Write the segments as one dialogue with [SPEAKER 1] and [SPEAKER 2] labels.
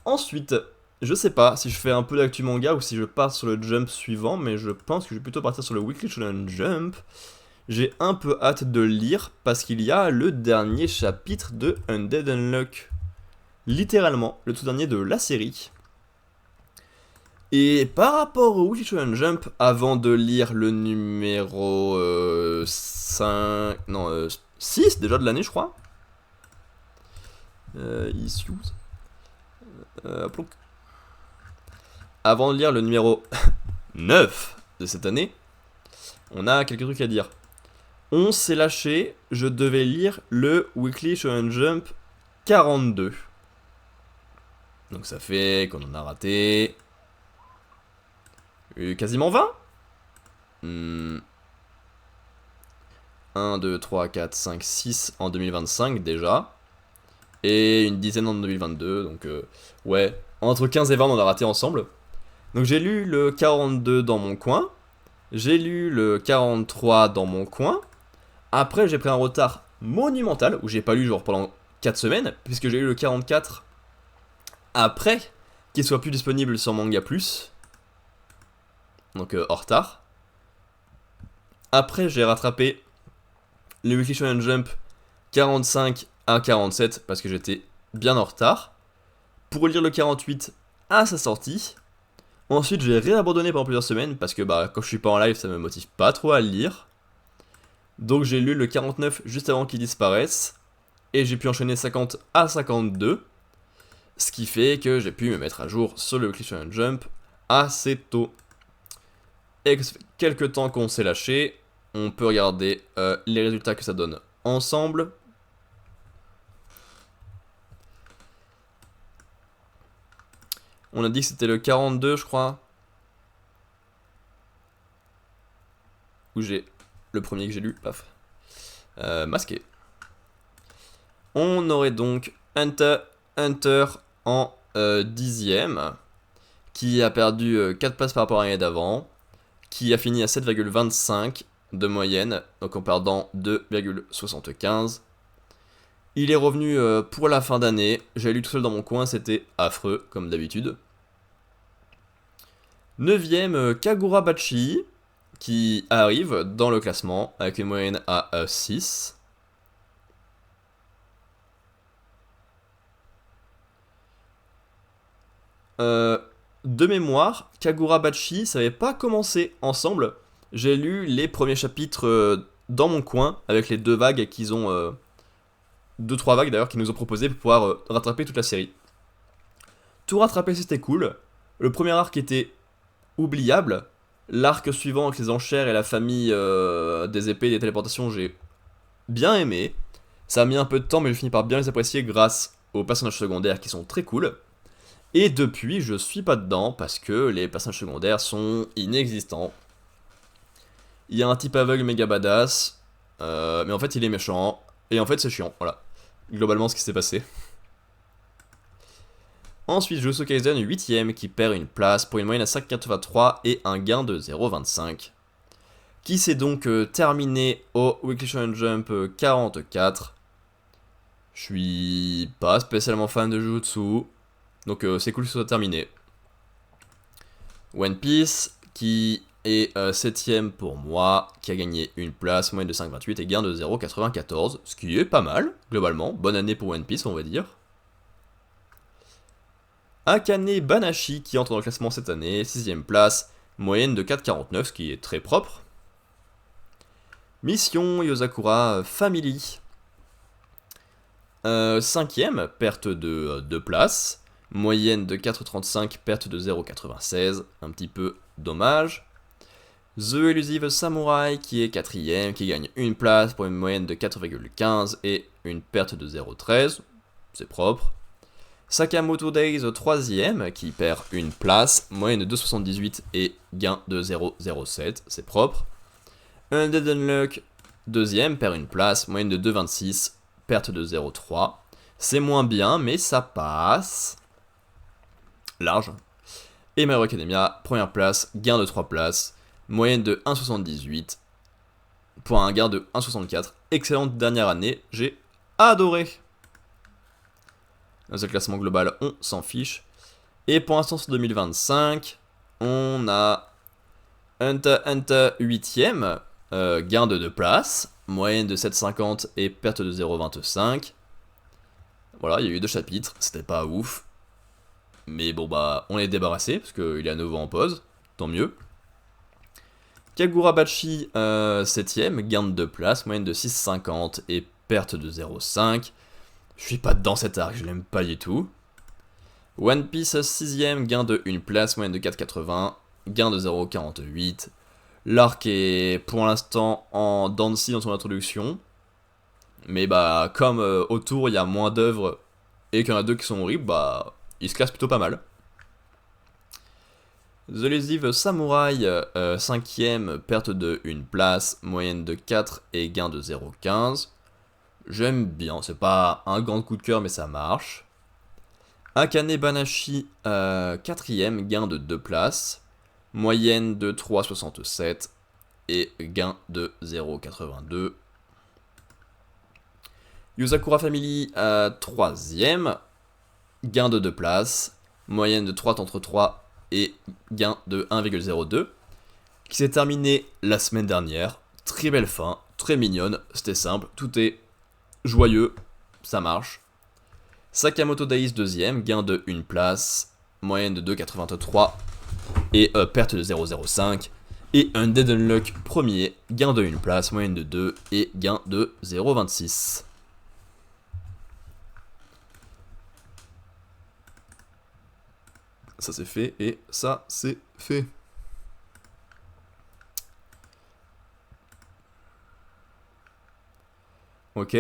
[SPEAKER 1] Ensuite, je sais pas si je fais un peu d'actu manga ou si je pars sur le jump suivant, mais je pense que je vais plutôt partir sur le Weekly Shonen Jump. J'ai un peu hâte de le lire parce qu'il y a le dernier chapitre de Undead Unluck. Littéralement, le tout dernier de la série. Et par rapport au Weekly Shonen Jump, avant de lire le numéro 5... Non, 6 déjà de l'année, je crois. Issues. Plonk. Avant de lire le numéro 9 de cette année, on a quelques trucs à dire. On s'est lâché, je devais lire le Weekly Shonen Jump 42. Donc ça fait qu'on en a raté quasiment 20. 1, 2, 3, 4, 5, 6 en 2025 déjà. Et une dizaine en 2022. Donc ouais, entre 15 et 20 on en a raté ensemble. Donc j'ai lu le 42 dans mon coin. J'ai lu le 43 dans mon coin. Après j'ai pris un retard monumental où j'ai pas lu genre pendant 4 semaines. Puisque j'ai lu le 44 après qu'il soit plus disponible sur Manga Plus. Donc en retard. Après j'ai rattrapé le Weekly Shonen Jump 45 à 47 parce que j'étais bien en retard. Pour lire le 48 à sa sortie. Ensuite j'ai réabandonné pendant plusieurs semaines parce que bah quand je suis pas en live ça me motive pas trop à le lire. Donc j'ai lu le 49 juste avant qu'il disparaisse. Et j'ai pu enchaîner 50 à 52. Ce qui fait que j'ai pu me mettre à jour sur le Weekly Shonen Jump assez tôt. Et que ça fait quelques temps qu'on s'est lâché. On peut regarder les résultats que ça donne ensemble. On a dit que c'était le 42 je crois. Où j'ai le premier que j'ai lu, paf. Masqué. On aurait donc Hunter en 10ème, qui a perdu 4 places par rapport à l'année d'avant, qui a fini à 7,25 de moyenne, donc en perdant 2,75. Il est revenu pour la fin d'année, j'ai lu tout seul dans mon coin, c'était affreux, comme d'habitude. 9ème, Kagurabachi, qui arrive dans le classement, avec une moyenne à 6. De mémoire, Kagurabachi, ça n'avait pas commencé ensemble. J'ai lu les premiers chapitres dans mon coin, avec les deux vagues qu'ils ont... deux, trois vagues d'ailleurs qu'ils nous ont proposé pour pouvoir rattraper toute la série. Tout rattraper c'était cool. Le premier arc était oubliable. L'arc suivant avec les enchères et la famille des épées et des téléportations, j'ai bien aimé. Ça a mis un peu de temps mais j'ai fini par bien les apprécier grâce aux personnages secondaires qui sont très cool. Et depuis, je suis pas dedans parce que les personnages secondaires sont inexistants. Il y a un type aveugle méga badass, mais en fait il est méchant, et en fait c'est chiant, voilà. Globalement ce qui s'est passé. Ensuite, Jujutsu Kaisen 8ème qui perd une place pour une moyenne à 5,83 et un gain de 0,25. Qui s'est donc terminé au Weekly Shonen Jump 44. Je suis pas spécialement fan de Jujutsu. Donc c'est cool que ce soit terminé. One Piece, qui est 7ème pour moi, qui a gagné une place, moyenne de 5,28 et gain de 0,94, ce qui est pas mal, globalement. Bonne année pour One Piece, on va dire. Akane Banashi, qui entre dans le classement cette année, 6ème place, moyenne de 4,49, ce qui est très propre. Mission Yozakura Family, 5ème, perte de 2 places. Moyenne de 4,35, perte de 0,96, un petit peu dommage. The Elusive Samurai qui est 4ème, qui gagne une place pour une moyenne de 4,15 et une perte de 0,13, c'est propre. Sakamoto Days 3ème qui perd une place, moyenne de 2,78 et gain de 0,07, c'est propre. Undead Unluck 2ème perd une place, moyenne de 2,26, perte de 0,3. C'est moins bien mais ça passe. Large. Et My Hero Academia, première place, gain de 3 places, moyenne de 1,78 pour un gain de 1,64. Excellente dernière année, j'ai adoré. C'est le classement global, on s'en fiche. Et pour l'instant, sur 2025, on a Hunter x Hunter 8ème, gain de 2 places, moyenne de 7,50 et perte de 0,25. Voilà, il y a eu 2 chapitres, c'était pas ouf. Mais bon bah, on est débarrassé, parce qu'il est à nouveau en pause, tant mieux. Kagurabachi 7ème, gain de 2 places, moyenne de 6,50 et perte de 0,5. Je suis pas dedans cet arc, je l'aime pas du tout. One Piece 6ème, gain de 1 place, moyenne de 4,80, gain de 0,48. L'arc est pour l'instant en dents de scie dans son introduction. Mais bah, comme autour il y a moins d'œuvres et qu'il y en a 2 qui sont horribles, bah, il se classe plutôt pas mal. The Elusive Samurai 5ème, perte de 1 place, moyenne de 4 et gain de 0,15. J'aime bien, c'est pas un grand coup de cœur mais ça marche. Akane Banashi 4ème, gain de 2 places, moyenne de 3,67 et gain de 0,82. Yuzakura Family 3ème, gain de 2 places, moyenne de 3,33 et gain de 1,02, qui s'est terminé la semaine dernière. Très belle fin, très mignonne, c'était simple, tout est joyeux, ça marche. Sakamoto Days 2ème, gain de 1 place, moyenne de 2,83 et perte de 0,05. Et Undead Unluck 1er, gain de 1 place, moyenne de 2 et gain de 0,26. Ça c'est fait et ça c'est fait. Ok.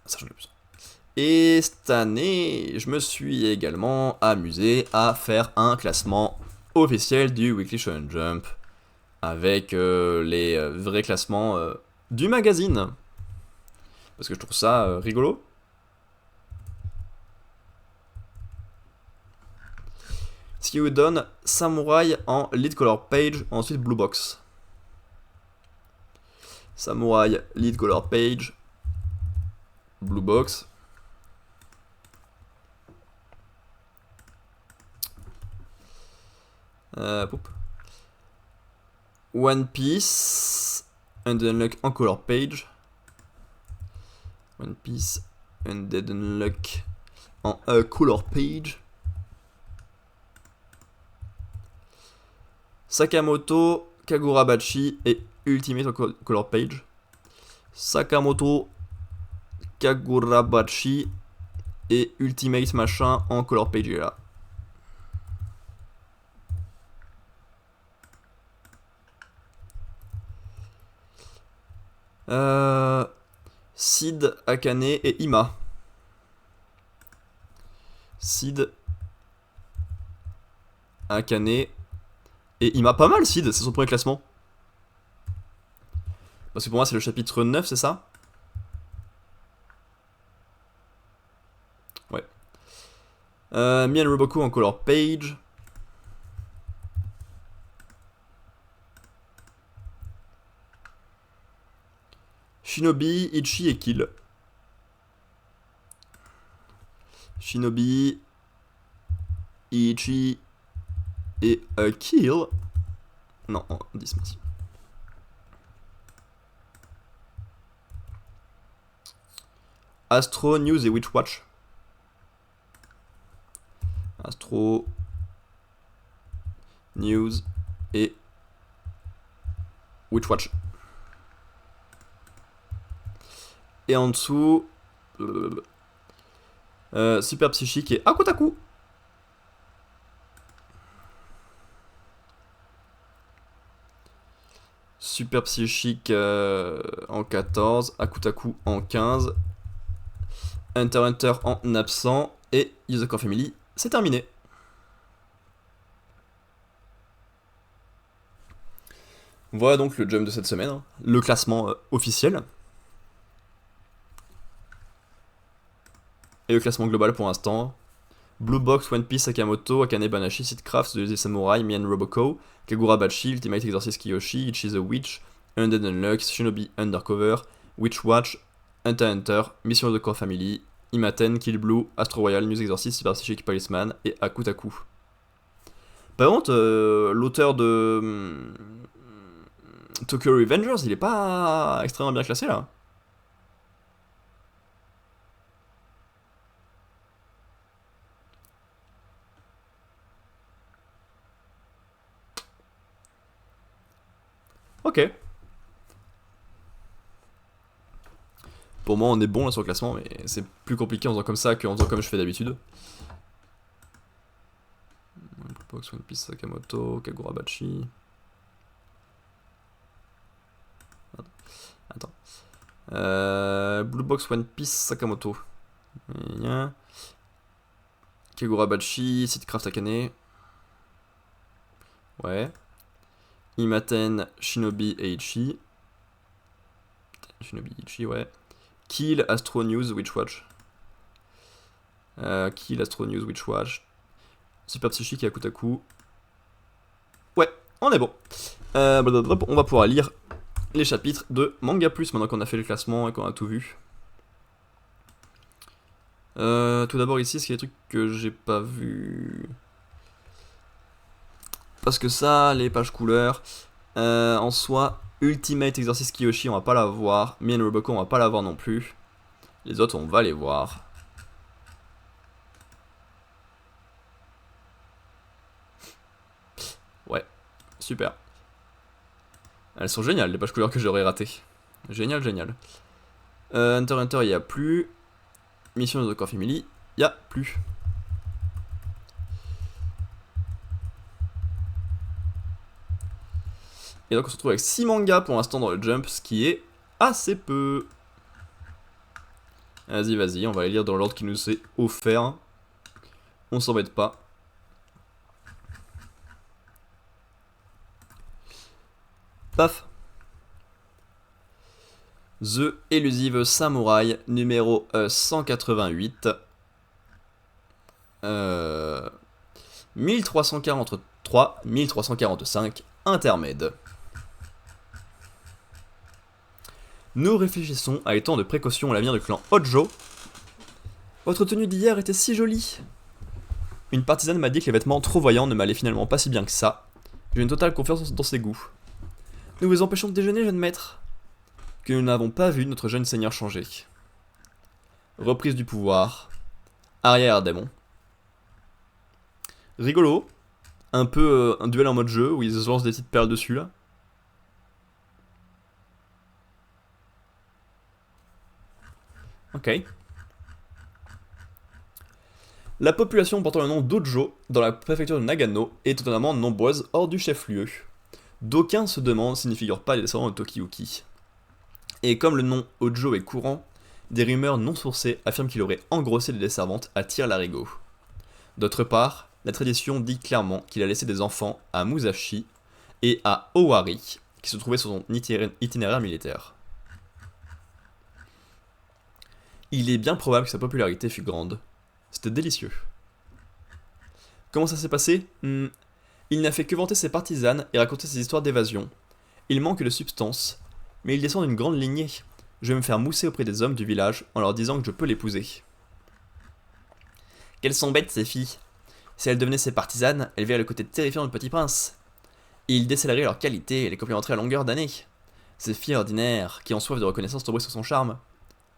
[SPEAKER 1] Ça j'en ai plus. Et cette année, je me suis également amusé à faire un classement officiel du Weekly Shonen Jump avec les vrais classements du magazine. Parce que je trouve ça rigolo. Ce qui vous donne Samurai en lead color page, ensuite Blue Box. Samurai lead color page, Blue Box. One Piece, Undead Unluck en color page. One Piece, Undead Unluck en color page. Sakamoto, Kagurabachi et Ultimate en color page. Sakamoto, Kagurabachi et Ultimate machin en color page là. Sid, Akane et Ima. Sid, Akane et Ima. Pas mal Sid, c'est son premier classement. Parce que pour moi c'est le chapitre 9, c'est ça? Ouais. Me and Roboku en color page. Shinobi, Ichi et Kill. Shinobi, Ichi et Kill. Non, 10, merci. Astro, News et Witchwatch. Astro, News et Witchwatch. Et en dessous, Super Psychique et Akutaku. Super Psychique en 14, Akutaku en 15, Hunter x Hunter en absent, et Yuzakura Family, c'est terminé. Voilà donc le jump de cette semaine, hein. Le classement officiel. Et le classement global pour l'instant. Blue Box, One Piece, Sakamoto, Akane Banashi, Seedcraft, The Samurai, Me and Roboco, Kagurabachi, Ultimate Exorcist Kiyoshi, Ichi the Witch, Undead Unluck, Shinobi Undercover, Witchwatch, Hunter x Hunter, Mission de Core Family, Imaten, Kill Blue, Astro Royal, News Exorcist, Super Psychic Policeman et Akutaku. Par contre, l'auteur de Tokyo Revengers, il est pas extrêmement bien classé là. Ok. Pour moi, on est bon là sur le classement, mais c'est plus compliqué en faisant comme ça qu'en faisant comme je fais d'habitude. Box, One Piece, Sakamoto, Kagurabachi. Attends. Blue Box, One Piece, Sakamoto. Kagurabachi, Seedcraft Akane. Ouais. Imaten, Shinobi Eiichi. Shinobi Eiichi, ouais. Kill, Astro News, Witchwatch. Kill, Astro News, Witchwatch. Super Psychique et Akutaku. Ouais, on est bon. On va pouvoir lire les chapitres de Manga Plus maintenant qu'on a fait le classement et qu'on a tout vu. Tout d'abord ici, est-ce qu'il y a des trucs que j'ai pas vu? Parce que ça, les pages couleurs, en soi, Ultimate Exorcist Kiyoshi, on va pas la voir. Mien Roboko, on va pas la voir non plus. Les autres, on va les voir. Ouais, super. Elles sont géniales, les pages couleurs que j'aurais ratées. Génial, génial. Hunter x Hunter, il n'y a plus. Mission de Core Family, il n'y a plus. Et donc on se retrouve avec 6 mangas pour l'instant dans le Jump, ce qui est assez peu. Vas-y, vas-y, on va les lire dans l'ordre qui nous est offert. On s'embête pas. Paf. The Elusive Samurai, numéro 188. 1343, 1345, intermède. Nous réfléchissons à étant de précaution à l'avenir du clan Hojo. Votre tenue d'hier était si jolie. Une partisane m'a dit que les vêtements trop voyants ne m'allaient finalement pas si bien que ça. J'ai une totale confiance dans ses goûts. Nous vous empêchons de déjeuner, jeune maître. Que nous n'avons pas vu notre jeune seigneur changer. Reprise du pouvoir. Arrière-démon. Rigolo. Un peu un duel en mode jeu où ils se lancent des petites perles dessus là. Ok. La population portant le nom d'Hojo dans la préfecture de Nagano est totalement nombreuse hors du chef-lieu. D'aucuns se demandent s'il ne figure pas les descendants de Tokiyuki. Et comme le nom Hojo est courant, des rumeurs non sourcées affirment qu'il aurait engrossé des servantes à tire-larigot. D'autre part, la tradition dit clairement qu'il a laissé des enfants à Musashi et à Owari, qui se trouvaient sur son itinéraire militaire. Il est bien probable que sa popularité fut grande. C'était délicieux. Comment ça s'est passé? Il n'a fait que vanter ses partisanes et raconter ses histoires d'évasion. Il manque de substance, mais il descend d'une grande lignée. Je vais me faire mousser auprès des hommes du village en leur disant que je peux l'épouser. Quelles sont bêtes ces filles. Si elles devenaient ses partisanes, elles verraient le côté terrifiant du petit prince. Il décèlerait leurs qualités et les complimenterait à longueur d'année. Ces filles ordinaires, qui ont soif de reconnaissance tomberaient sur son charme.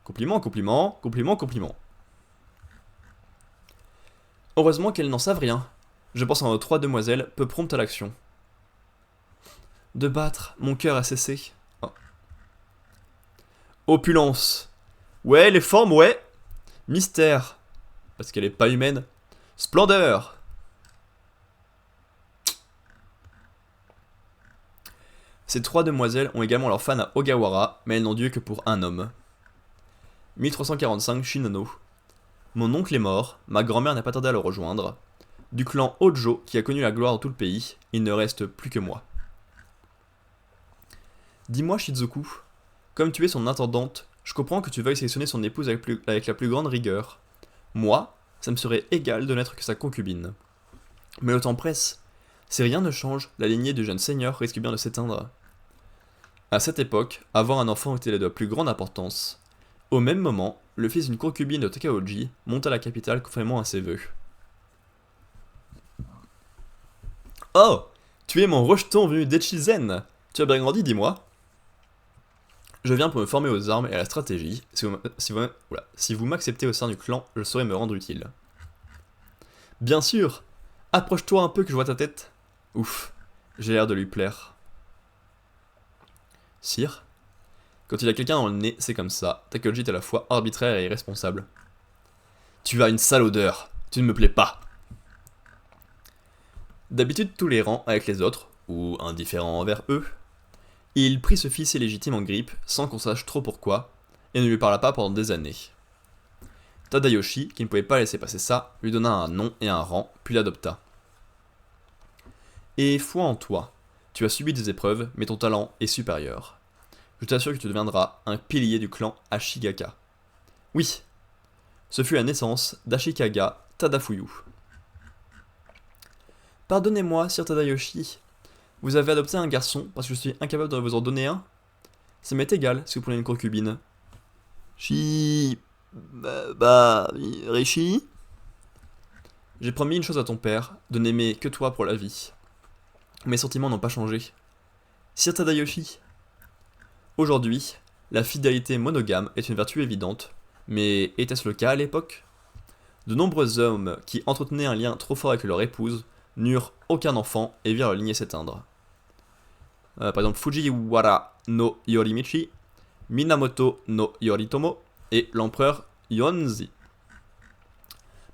[SPEAKER 1] Compliment, compliment, compliment, compliment. Heureusement qu'elles n'en savent rien. Je pense à nos 3 demoiselles, peu promptes à l'action. De battre, mon cœur a cessé. Oh. Opulence. Ouais, les formes, ouais. Mystère. Parce qu'elle est pas humaine. Splendeur. Ces 3 demoiselles ont également leur fan à Ogawara, mais elles n'ont Dieu que pour un homme. 1345 Shinano. Mon oncle est mort, ma grand-mère n'a pas tardé à le rejoindre. Du clan Hojo, qui a connu la gloire dans tout le pays, il ne reste plus que moi. Dis-moi Shizuku, comme tu es son intendante, je comprends que tu veuilles sélectionner son épouse avec la plus grande rigueur. Moi, ça me serait égal de n'être que sa concubine. Mais le temps presse. Si rien ne change, la lignée du jeune seigneur risque bien de s'éteindre. À cette époque, avoir un enfant était de la plus grande importance. Au même moment, le fils d'une concubine de Takaoji monte à la capitale conformément à ses vœux. Oh, tu es mon rejeton venu d'Echizen. Tu as bien grandi, dis-moi. Je viens pour me former aux armes et à la stratégie. Si vous m'acceptez au sein du clan, je saurai me rendre utile. Bien sûr. Approche-toi un peu que je vois ta tête. Ouf, j'ai l'air de lui plaire. Sire, quand il a quelqu'un dans le nez, c'est comme ça. Takaoji est à la fois arbitraire et irresponsable. Tu as une sale odeur. Tu ne me plais pas. D'habitude tolérant avec les autres, ou indifférent envers eux, il prit ce fils illégitime en grippe, sans qu'on sache trop pourquoi, et ne lui parla pas pendant des années. Tadayoshi, qui ne pouvait pas laisser passer ça, lui donna un nom et un rang, puis l'adopta. Et foi en toi, tu as subi des épreuves, mais ton talent est supérieur. Je t'assure que tu deviendras un pilier du clan Ashigaka. Oui, ce fut la naissance d'Ashikaga Tadafuyu. Pardonnez-moi, Sir Tadayoshi, vous avez adopté un garçon parce que je suis incapable de vous en donner un? Ça m'est égal si vous prenez une concubine. Rishi? J'ai promis une chose à ton père, de n'aimer que toi pour la vie. Mes sentiments n'ont pas changé. Sir Tadayoshi. Aujourd'hui, la fidélité monogame est une vertu évidente, mais était-ce le cas à l'époque? De nombreux hommes qui entretenaient un lien trop fort avec leur épouse n'eurent aucun enfant et virent leur lignée s'éteindre. Par exemple, Fujiwara no Yorimichi, Minamoto no Yoritomo et l'empereur Yonzi.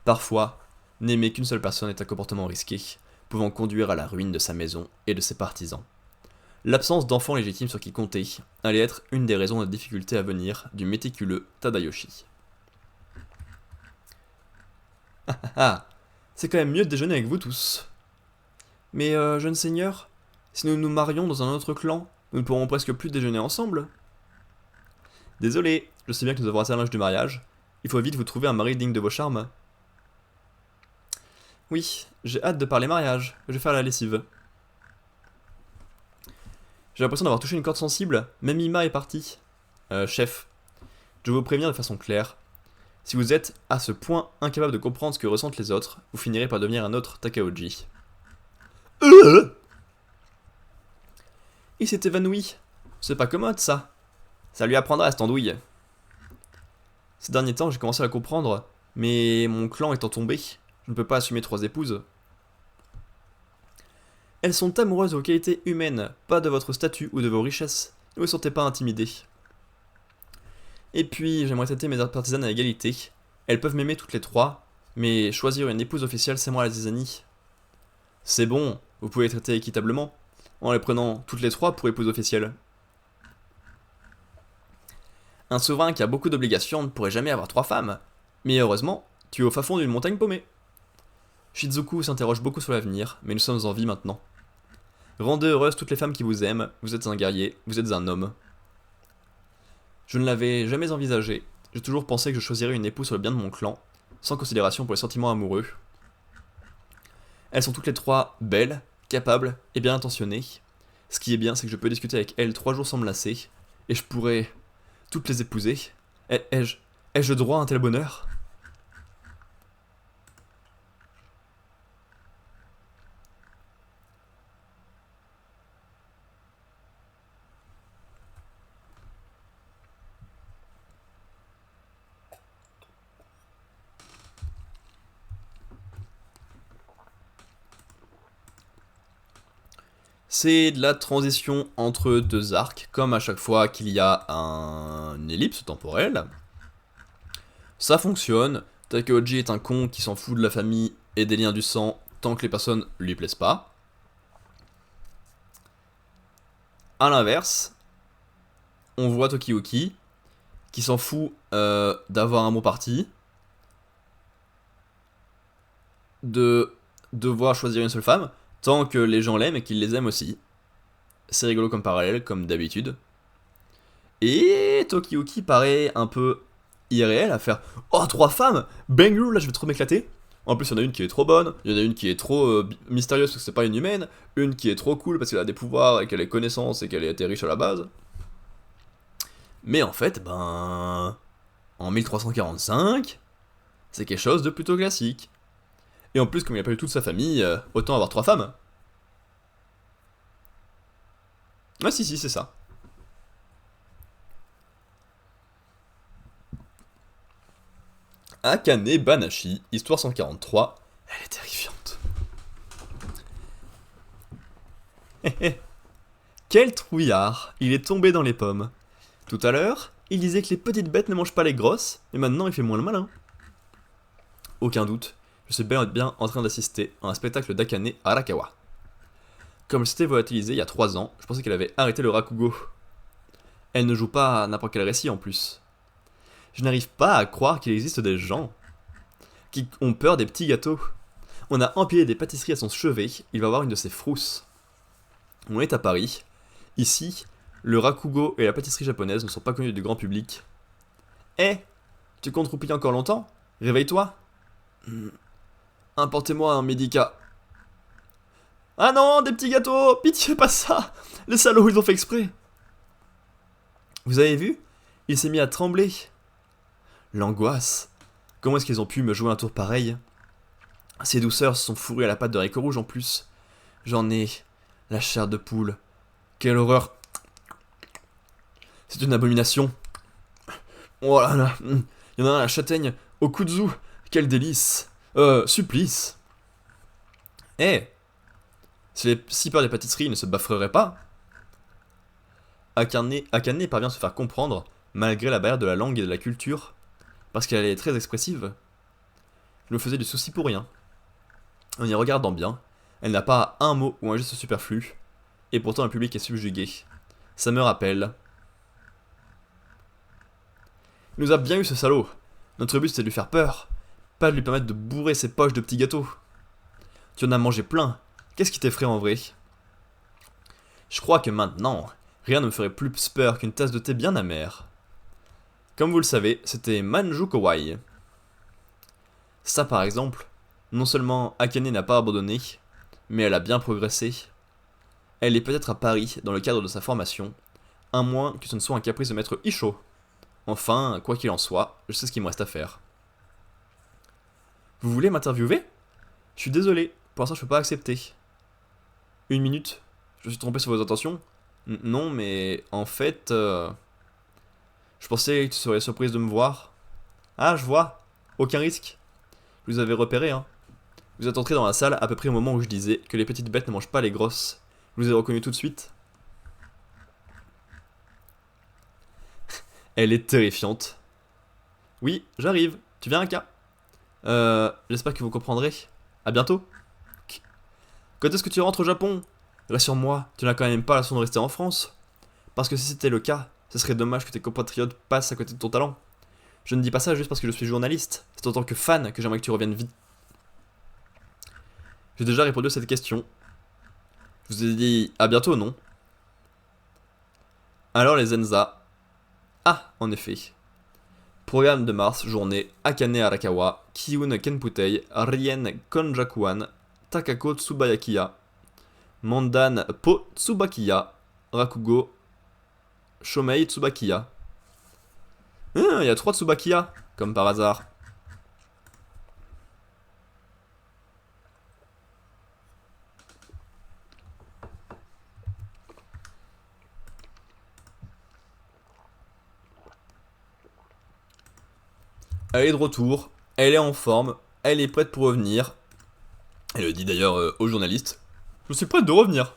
[SPEAKER 1] Parfois, n'aimer qu'une seule personne est un comportement risqué, pouvant conduire à la ruine de sa maison et de ses partisans. L'absence d'enfants légitimes sur qui compter allait être une des raisons de difficultés à venir du méticuleux Tadayoshi. C'est quand même mieux de déjeuner avec vous tous. Mais, jeune seigneur, si nous nous marions dans un autre clan, nous ne pourrons presque plus déjeuner ensemble. Désolé, je sais bien que nous avons assez l'âge du mariage. Il faut vite vous trouver un mari digne de vos charmes. Oui, j'ai hâte de parler mariage. Je vais faire la lessive. J'ai l'impression d'avoir touché une corde sensible. Même Ima est partie. Chef, je veux vous prévenir de façon claire. Si vous êtes à ce point incapable de comprendre ce que ressentent les autres, vous finirez par devenir un autre Takaoji. Il s'est évanoui. C'est pas commode ça. Ça lui apprendra à cette andouille. Ces derniers temps, j'ai commencé à le comprendre, mais mon clan étant tombé, je ne peux pas assumer 3 épouses. Elles sont amoureuses de vos qualités humaines, pas de votre statut ou de vos richesses. Ne vous sentez pas intimidé. Et puis, j'aimerais traiter mes partisanes à égalité. Elles peuvent m'aimer toutes les 3, mais choisir une épouse officielle, c'est moi la zizanie. C'est bon, vous pouvez les traiter équitablement, en les prenant toutes les 3 pour épouse officielle. Un souverain qui a beaucoup d'obligations ne pourrait jamais avoir 3 femmes. Mais heureusement, tu es au fin fond d'une montagne paumée. Shizuku s'interroge beaucoup sur l'avenir, mais nous sommes en vie maintenant. Rendez heureuses toutes les femmes qui vous aiment, vous êtes un guerrier, vous êtes un homme. Je ne l'avais jamais envisagé, j'ai toujours pensé que je choisirais une épouse sur le bien de mon clan, sans considération pour les sentiments amoureux. Elles sont toutes les 3 belles, capables et bien intentionnées. Ce qui est bien, c'est que je peux discuter avec elles 3 jours sans me lasser, et je pourrais toutes les épouser. Ai-je droit à un tel bonheur? C'est de la transition entre 2 arcs, comme à chaque fois qu'il y a une ellipse temporelle. Ça fonctionne, Takeoji est un con qui s'en fout de la famille et des liens du sang tant que les personnes lui plaisent pas. A l'inverse, on voit Tokiyuki qui s'en fout d'avoir un bon parti, de devoir choisir une seule femme, tant que les gens l'aiment et qu'ils les aiment aussi. C'est rigolo comme parallèle, comme d'habitude. Et Tokiyuki paraît un peu irréel à faire « Oh, 3 femmes! Bang, là je vais trop m'éclater !» En plus, il y en a une qui est trop bonne, il y en a une qui est trop mystérieuse parce que c'est pas une humaine, une qui est trop cool parce qu'elle a des pouvoirs et qu'elle a des connaissances et qu'elle a été riche à la base. Mais en fait, en 1345, c'est quelque chose de plutôt classique. Et en plus, comme il a pas eu toute sa famille, autant avoir 3 femmes. Ah si, c'est ça. Akane Banashi, histoire 143, elle est terrifiante. Quel trouillard, il est tombé dans les pommes. Tout à l'heure, il disait que les petites bêtes ne mangent pas les grosses, et maintenant il fait moins le malin. Aucun doute, je suis bel et bien en train d'assister à un spectacle d'Akane Arakawa. Comme elle s'était volatilisée il y a 3 ans, je pensais qu'elle avait arrêté le Rakugo. Elle ne joue pas à n'importe quel récit en plus. Je n'arrive pas à croire qu'il existe des gens qui ont peur des petits gâteaux. On a empilé des pâtisseries à son chevet, il va avoir une de ses frousses. On est à Paris. Ici, le Rakugo et la pâtisserie japonaise ne sont pas connus du grand public. Eh, tu comptes roupiller encore longtemps? Réveille-toi. Importez-moi un médicat. Ah non, des petits gâteaux! Pitié, pas ça! Les salauds, ils ont fait exprès! Vous avez vu? Il s'est mis à trembler. L'angoisse. Comment est-ce qu'ils ont pu me jouer un tour pareil? Ces douceurs se sont fourrées à la pâte de haricots rouges en plus. J'en ai. La chair de poule. Quelle horreur! C'est une abomination. Oh là là. Il y en a un à la châtaigne. Au kudzu. Quel délice. Supplice. Eh! Si les si peur des pâtisseries ne se baffreraient pas. Akane parvient à se faire comprendre, malgré la barrière de la langue et de la culture, parce qu'elle est très expressive. Je me faisais du souci pour rien. En y regardant bien, elle n'a pas un mot ou un geste superflu, et pourtant le public est subjugué. Ça me rappelle. Il nous a bien eu ce salaud. Notre but c'est de lui faire peur, pas de lui permettre de bourrer ses poches de petits gâteaux. Tu en as mangé plein. Qu'est-ce qui t'effraie en vrai? Je crois que maintenant, rien ne me ferait plus peur qu'une tasse de thé bien amère. Comme vous le savez, c'était Manju Kowai. Ça par exemple, non seulement Akane n'a pas abandonné, mais elle a bien progressé. Elle est peut-être à Paris dans le cadre de sa formation, à moins que ce ne soit un caprice de maître Isho. Enfin, quoi qu'il en soit, je sais ce qu'il me reste à faire. Vous voulez m'interviewer? Je suis désolé, pour l'instant je peux pas accepter. 1 minute? Je me suis trompé sur vos intentions? Non, mais en fait... Je pensais que tu serais surprise de me voir. Ah, je vois. Aucun risque. Je vous avais repéré, hein. Vous êtes entré dans la salle à peu près au moment où je disais que les petites bêtes ne mangent pas les grosses. Je vous ai reconnu tout de suite. Elle est terrifiante. Oui, j'arrive. Tu viens, Aka? J'espère que vous comprendrez. À bientôt. Quand est-ce que tu rentres au Japon? Rassure-moi, tu n'as quand même pas la de rester en France. Parce que si c'était le cas, ce serait dommage que tes compatriotes passent à côté de ton talent. Je ne dis pas ça juste parce que je suis journaliste, c'est en tant que fan que j'aimerais que tu reviennes vite. J'ai déjà répondu à cette question. Je vous ai dit à bientôt, non? Alors les Zenza. Ah, en effet. Programme de mars, journée Akane Arakawa, Kiyun Kenputei, Rien Konjakuan, Takako Tsubayakiya, Mandan Po Tsubakiya, Rakugo, Shomei Tsubakiya. Il y a 3 Tsubakiya, comme par hasard. Elle est de retour, elle est en forme, elle est prête pour revenir. Elle le dit d'ailleurs aux journalistes. Je suis prête de revenir.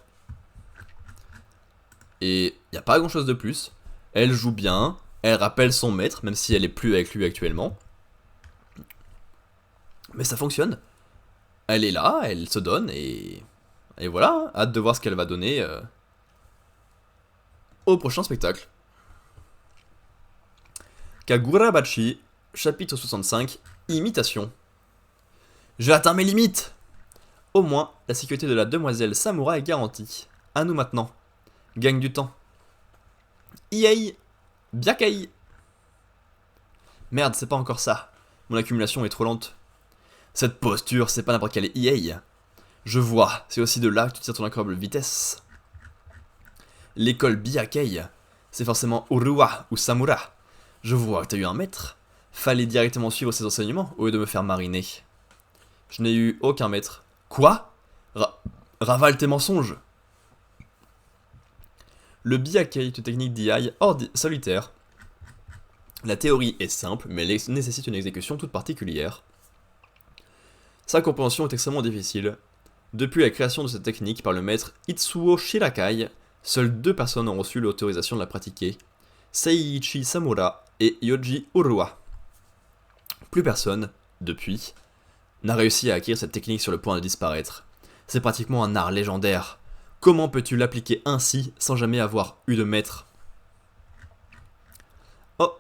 [SPEAKER 1] Et il n'y a pas grand chose de plus. Elle joue bien, elle rappelle son maître, même si elle est plus avec lui actuellement. Mais ça fonctionne. Elle est là, elle se donne et voilà, hâte de voir ce qu'elle va donner au prochain spectacle. Kagurabachi, chapitre 65, imitation. J'ai atteint mes limites. Au moins, la sécurité de la demoiselle Samura est garantie. À nous maintenant. Gagne du temps. Iei, Byakai. Merde, c'est pas encore ça. Mon accumulation est trop lente. Cette posture, c'est pas n'importe quelle Iei. Je vois, c'est aussi de là que tu tires ton incroyable vitesse. L'école Byakai, c'est forcément Urua ou Samura. Je vois que t'as eu un maître. Fallait directement suivre ses enseignements au lieu de me faire mariner. Je n'ai eu aucun maître. Quoi? Ravale tes mensonges. Le Byakuya est une technique d'IA solitaire. La théorie est simple, mais elle nécessite une exécution toute particulière. Sa compréhension est extrêmement difficile. Depuis la création de cette technique par le maître Itsuo Shirakai, seules 2 personnes ont reçu l'autorisation de la pratiquer, Seiichi Samura et Yoji Urua. Plus personne, depuis, n'a réussi à acquérir cette technique sur le point de disparaître. C'est pratiquement un art légendaire. Comment peux-tu l'appliquer ainsi sans jamais avoir eu de maître? Oh,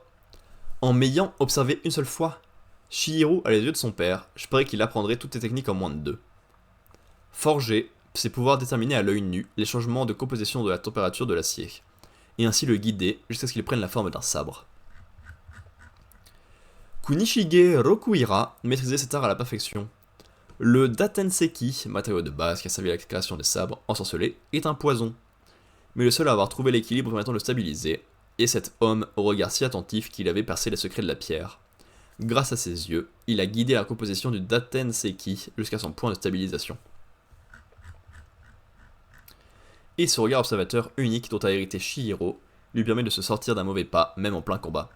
[SPEAKER 1] en m'ayant observé une seule fois, Chihiro a les yeux de son père, je parie qu'il apprendrait toutes les techniques en moins de 2. Forger, c'est pouvoir déterminer à l'œil nu les changements de composition de la température de l'acier, et ainsi le guider jusqu'à ce qu'il prenne la forme d'un sabre. Kunishige Rokuhira maîtrisait cet art à la perfection. Le Datenseki, matériau de base qui a servi à la création des sabres ensorcelés, est un poison, mais le seul à avoir trouvé l'équilibre permettant de le stabiliser, est cet homme au regard si attentif qu'il avait percé les secrets de la pierre. Grâce à ses yeux, il a guidé la composition du Datenseki jusqu'à son point de stabilisation. Et ce regard observateur unique dont a hérité Chihiro lui permet de se sortir d'un mauvais pas, même en plein combat.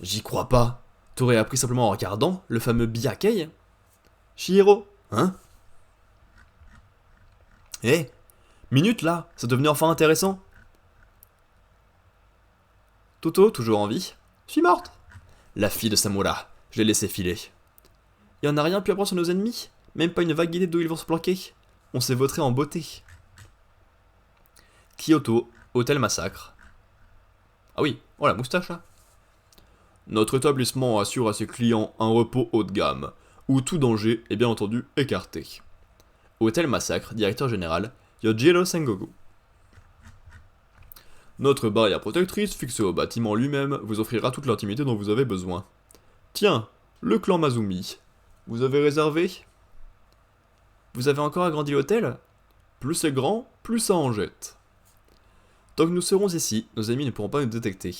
[SPEAKER 1] J'y crois pas. T'aurais appris simplement en regardant le fameux Byakuya? Chihiro, hein? Hé, minute là, c'est devenu enfin intéressant. Toto, toujours en vie. Je suis morte. La fille de Samura, je l'ai laissée filer. Et on n'a rien pu apprendre sur nos ennemis? Même pas une vague idée d'où ils vont se planquer? On s'est vautré en beauté. Kyoto, hôtel massacre. Ah oui, oh la moustache là. Notre établissement assure à ses clients un repos haut de gamme, où tout danger est bien entendu écarté. Hôtel massacre, directeur général, Yojiro Sengoku. Notre barrière protectrice, fixée au bâtiment lui-même, vous offrira toute l'intimité dont vous avez besoin. Tiens, le clan Mazumi. Vous avez réservé? Vous avez encore agrandi l'hôtel? Plus c'est grand, plus ça en jette. Tant que nous serons ici, nos ennemis ne pourront pas nous détecter.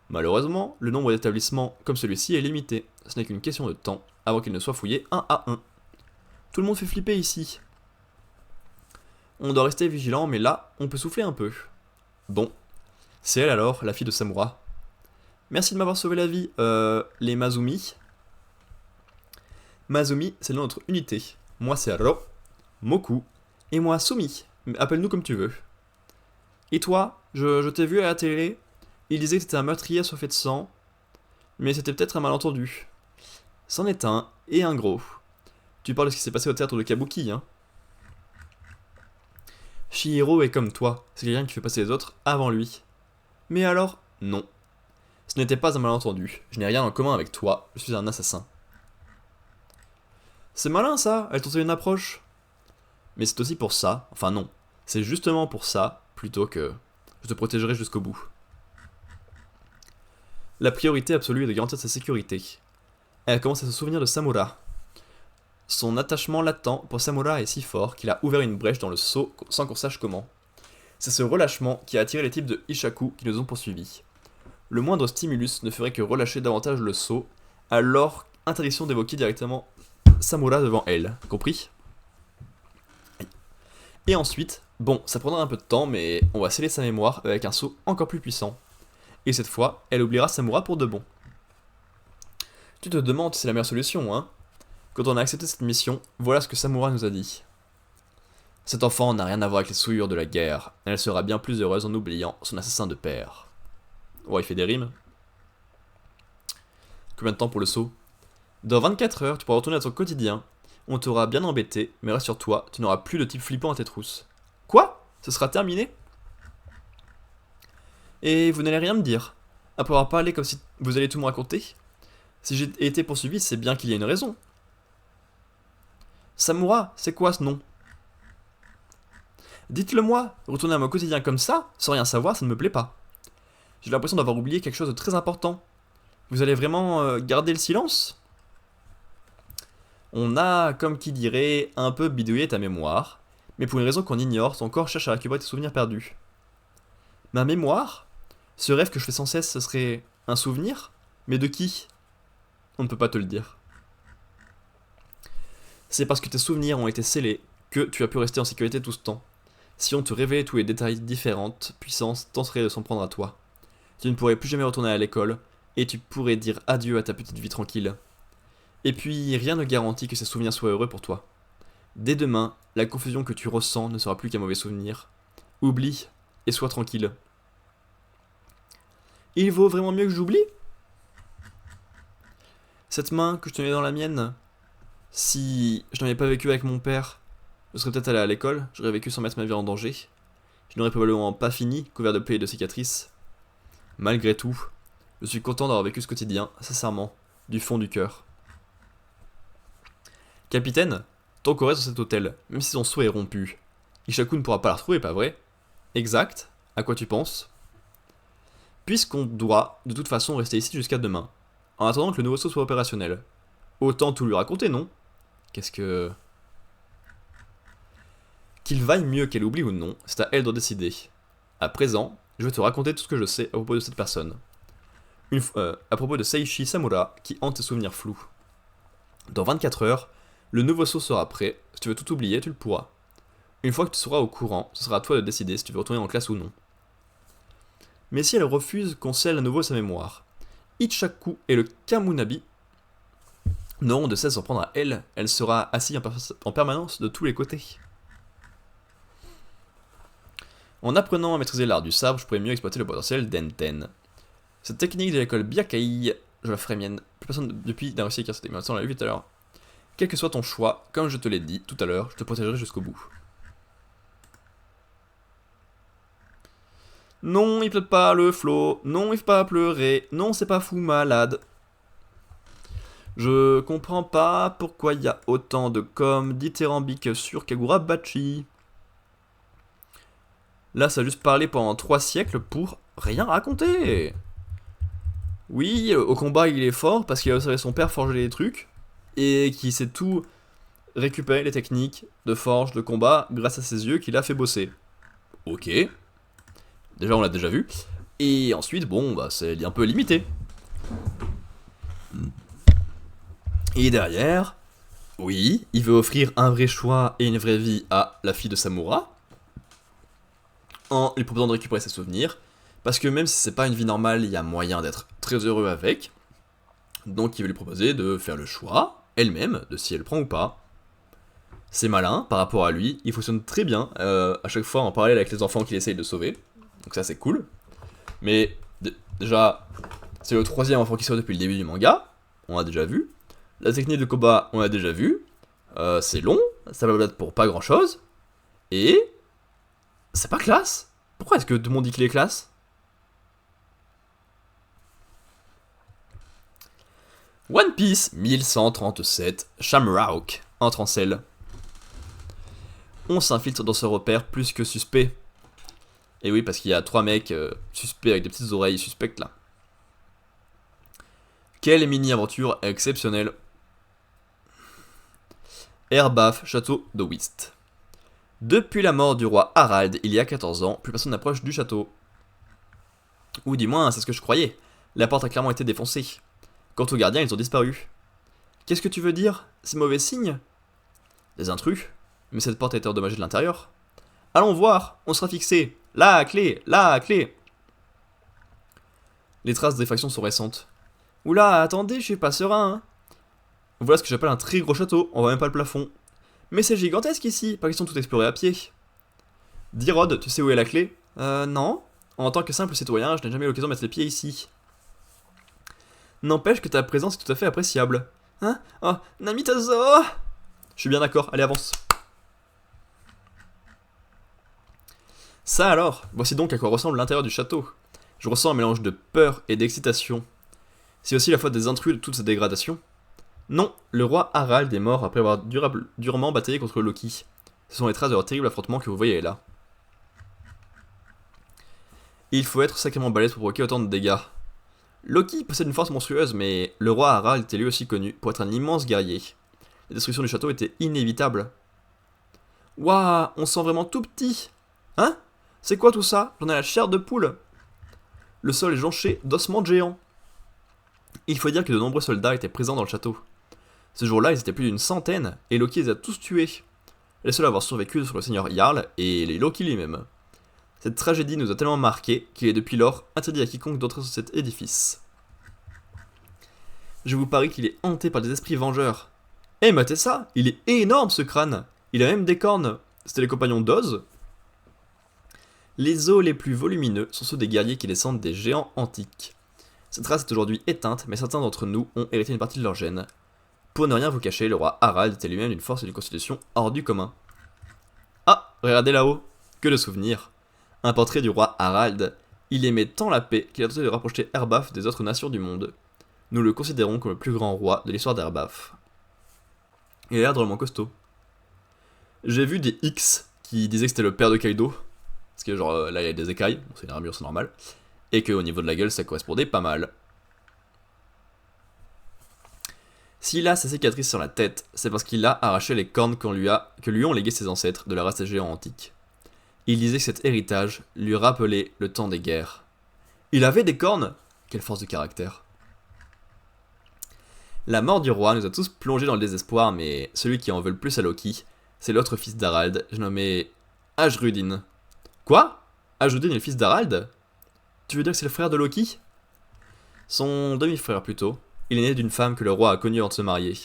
[SPEAKER 1] Malheureusement, le nombre d'établissements comme celui-ci est limité. Ce n'est qu'une question de temps avant qu'ils ne soient fouillés un à un. Tout le monde fait flipper ici. On doit rester vigilant, mais là, on peut souffler un peu. Bon. C'est elle alors, la fille de Samura. Merci de m'avoir sauvé la vie, les Mazumi. Mazumi, c'est le nom de notre unité. Moi c'est Ro, Moku, et moi Sumi. Appelle-nous comme tu veux. Et toi, je t'ai vu à la télé. Il disait que t'étais un meurtrier assoiffé de sang. Mais c'était peut-être un malentendu. C'en est un, et un gros. Tu parles de ce qui s'est passé au théâtre de Kabuki, hein. Chihiro est comme toi, c'est quelqu'un qui fait passer les autres avant lui. Mais alors, non. Ce n'était pas un malentendu, je n'ai rien en commun avec toi, je suis un assassin. C'est malin ça, elle tentait une approche. Mais c'est aussi pour ça, enfin non, c'est justement pour ça, plutôt que je te protégerai jusqu'au bout. La priorité absolue est de garantir sa sécurité. Elle commence à se souvenir de Samura. Son attachement latent pour Samura est si fort qu'il a ouvert une brèche dans le seau sans qu'on sache comment. C'est ce relâchement qui a attiré les types de Ishaku qui nous ont poursuivis. Le moindre stimulus ne ferait que relâcher davantage le seau, alors interdiction d'évoquer directement Samura devant elle, compris? Et ensuite, bon, ça prendra un peu de temps, mais on va sceller sa mémoire avec un seau encore plus puissant. Et cette fois, elle oubliera Samura pour de bon. Tu te demandes si c'est la meilleure solution, hein? Quand on a accepté cette mission, voilà ce que Samura nous a dit. Cet enfant n'a rien à voir avec les souillures de la guerre. Elle sera bien plus heureuse en oubliant son assassin de père. Ouais, il fait des rimes. Combien de temps pour le saut? Dans 24 heures, tu pourras retourner à ton quotidien. On t'aura bien embêté, mais rassure-toi, tu n'auras plus de type flippant à tes trousses. Quoi? Ce sera terminé? Et vous n'allez rien me dire. Après avoir parlé comme si vous alliez tout me raconter? Si j'ai été poursuivi, c'est bien qu'il y a une raison. Samura, c'est quoi ce nom? Dites-le moi, retourner à mon quotidien comme ça, sans rien savoir, ça ne me plaît pas. J'ai l'impression d'avoir oublié quelque chose de très important. Vous allez vraiment garder le silence? On a, comme qui dirait, un peu bidouillé ta mémoire, mais pour une raison qu'on ignore, ton corps cherche à récupérer tes souvenirs perdus. Ma mémoire? Ce rêve que je fais sans cesse, ce serait un souvenir? Mais de qui? On ne peut pas te le dire. C'est parce que tes souvenirs ont été scellés que tu as pu rester en sécurité tout ce temps. Si on te révélait tous les détails différentes, puissances tenteraient de s'en prendre à toi. Tu ne pourrais plus jamais retourner à l'école, et tu pourrais dire adieu à ta petite vie tranquille. Et puis, rien ne garantit que ces souvenirs soient heureux pour toi. Dès demain, la confusion que tu ressens ne sera plus qu'un mauvais souvenir. Oublie, et sois tranquille. Il vaut vraiment mieux que j'oublie? Cette main que je tenais dans la mienne, si je n'avais pas vécu avec mon père, je serais peut-être allé à l'école, j'aurais vécu sans mettre ma vie en danger. Je n'aurais probablement pas fini, couvert de plaies et de cicatrices. Malgré tout, je suis content d'avoir vécu ce quotidien, sincèrement, du fond du cœur. Capitaine, ton corps reste dans cet hôtel, même si son souhait est rompu. Ishaku ne pourra pas la retrouver, pas vrai? Exact. À quoi tu penses? Puisqu'on doit, de toute façon, rester ici jusqu'à demain, en attendant que le nouveau saut soit opérationnel. Autant tout lui raconter, non? Qu'est-ce que... Qu'il vaille mieux qu'elle oublie ou non, c'est à elle de décider. À présent, je vais te raconter tout ce que je sais à propos de cette personne. À propos de Seishi Samura, qui hante tes souvenirs flous. Dans 24 heures, le nouveau saut sera prêt. Si tu veux tout oublier, tu le pourras. Une fois que tu seras au courant, ce sera à toi de décider si tu veux retourner en classe ou non. Mais si elle refuse qu'on scelle à nouveau sa mémoire, Ichaku et le Kamunabi n'auront de cesse d'en prendre à elle. Elle sera assise en permanence de tous les côtés. En apprenant à maîtriser l'art du sabre, je pourrais mieux exploiter le potentiel d'Enten. Cette technique de l'école Byakai, je la ferai mienne. Plus personne depuis n'a réussi à écrire cette technique, on l'a vu tout à l'heure. Quel que soit ton choix, comme je te l'ai dit tout à l'heure, je te protégerai jusqu'au bout. Non, il pleut pas le flot. Non, il faut pas pleurer. Non, c'est pas fou malade. Je comprends pas pourquoi il y a autant de com dithyrambiques sur Kagurabachi. Là, ça a juste parlé pendant 3 siècles pour rien raconter. Oui, au combat, il est fort parce qu'il a observé son père forger les trucs et qui sait tout récupérer les techniques de forge, de combat grâce à ses yeux qu'il a fait bosser. Ok. Déjà, on l'a déjà vu. Et ensuite, bon, bah, c'est un peu limité. Et derrière, oui, il veut offrir un vrai choix et une vraie vie à la fille de Samura, en lui proposant de récupérer ses souvenirs, parce que même si c'est pas une vie normale, il y a moyen d'être très heureux avec. Donc il veut lui proposer de faire le choix, elle-même, de si elle prend ou pas. C'est malin, par rapport à lui, il fonctionne très bien, à chaque fois en parallèle avec les enfants qu'il essaye de sauver. Donc ça c'est cool. Mais déjà, c'est le 3e enfant qui sort depuis le début du manga, on l'a déjà vu. La technique de combat, on l'a déjà vu. C'est long, ça va être pour pas grand chose. Et... c'est pas classe. Pourquoi est-ce que tout le monde dit qu'il est classe? One Piece 1137, Shamrock, entre en selle. On s'infiltre dans ce repère plus que suspect. Et oui, parce qu'il y a 3 mecs suspects avec des petites oreilles suspectes là. Quelle mini-aventure exceptionnelle. Airbaf, château de Whist. Depuis la mort du roi Harald, il y a 14 ans, plus personne n'approche du château. Ou du moins, c'est ce que je croyais. La porte a clairement été défoncée. Quant aux gardiens, ils ont disparu. Qu'est-ce que tu veux dire? C'est mauvais signe? Des intrus? Mais cette porte a été endommagée de l'intérieur. Allons voir, on sera fixé. La clé, la clé. Les traces d'effraction sont récentes. Oula, attendez, je suis pas serein. Hein. Voilà ce que j'appelle un très gros château, on voit même pas le plafond. Mais c'est gigantesque ici, pas question de tout explorer à pied. Dis Rod, tu sais où est la clé? Non. En tant que simple citoyen, je n'ai jamais eu l'occasion de mettre les pieds ici. N'empêche que ta présence est tout à fait appréciable. Hein? Oh, Namitazo! Je suis bien d'accord, allez avance. Ça alors, voici donc à quoi ressemble l'intérieur du château. Je ressens un mélange de peur et d'excitation. C'est aussi la faute des intrus de toute cette dégradation. Non, le roi Harald est mort après avoir durement bataillé contre Loki. Ce sont les traces de leur terrible affrontement que vous voyez là. Il faut être sacrément balèze pour provoquer autant de dégâts. Loki possède une force monstrueuse, mais le roi Harald était lui aussi connu pour être un immense guerrier. La destruction du château était inévitable. Waouh, on se sent vraiment tout petit. Hein? C'est quoi tout ça? J'en ai la chair de poule. Le sol est jonché d'ossements de géants. Il faut dire que de nombreux soldats étaient présents dans le château. Ce jour-là, ils étaient plus d'une centaine, et Loki les a tous tués. Les seuls à avoir survécu sont le seigneur Jarl et les Loki lui-même. Cette tragédie nous a tellement marqué qu'il est depuis lors interdit à quiconque d'entrer sur cet édifice. Je vous parie qu'il est hanté par des esprits vengeurs. Eh, matez ça, il est énorme ce crâne. Il a même des cornes. C'était les compagnons d'Oz. Les os les plus volumineux sont ceux des guerriers qui descendent des géants antiques. Cette race est aujourd'hui éteinte, mais certains d'entre nous ont hérité une partie de leur gène. Pour ne rien vous cacher, le roi Harald était lui-même d'une force et d'une constitution hors du commun. Ah, regardez là-haut, que de souvenirs. Un portrait du roi Harald. Il aimait tant la paix qu'il a tenté de rapprocher Erbaf des autres nations du monde. Nous le considérons comme le plus grand roi de l'histoire d'Erbaf. Il a l'air drôlement costaud. J'ai vu des X qui disaient que c'était le père de Kaido, parce que genre là il y a des écailles, bon, c'est une armure, c'est normal, et qu'au niveau de la gueule ça correspondait pas mal. S'il a ses cicatrices sur la tête, c'est parce qu'il a arraché les cornes que lui ont légué ses ancêtres de la race des géants antiques. Il disait que cet héritage lui rappelait le temps des guerres. Il avait des cornes? Quelle force de caractère. La mort du roi nous a tous plongés dans le désespoir, mais celui qui en veut le plus à Loki, c'est l'autre fils d'Harald, je nommé Ajrudin. Quoi? Ajrudin est le fils d'Harald? Tu veux dire que c'est le frère de Loki? Son demi-frère plutôt. Il est né d'une femme que le roi a connue avant de se marier.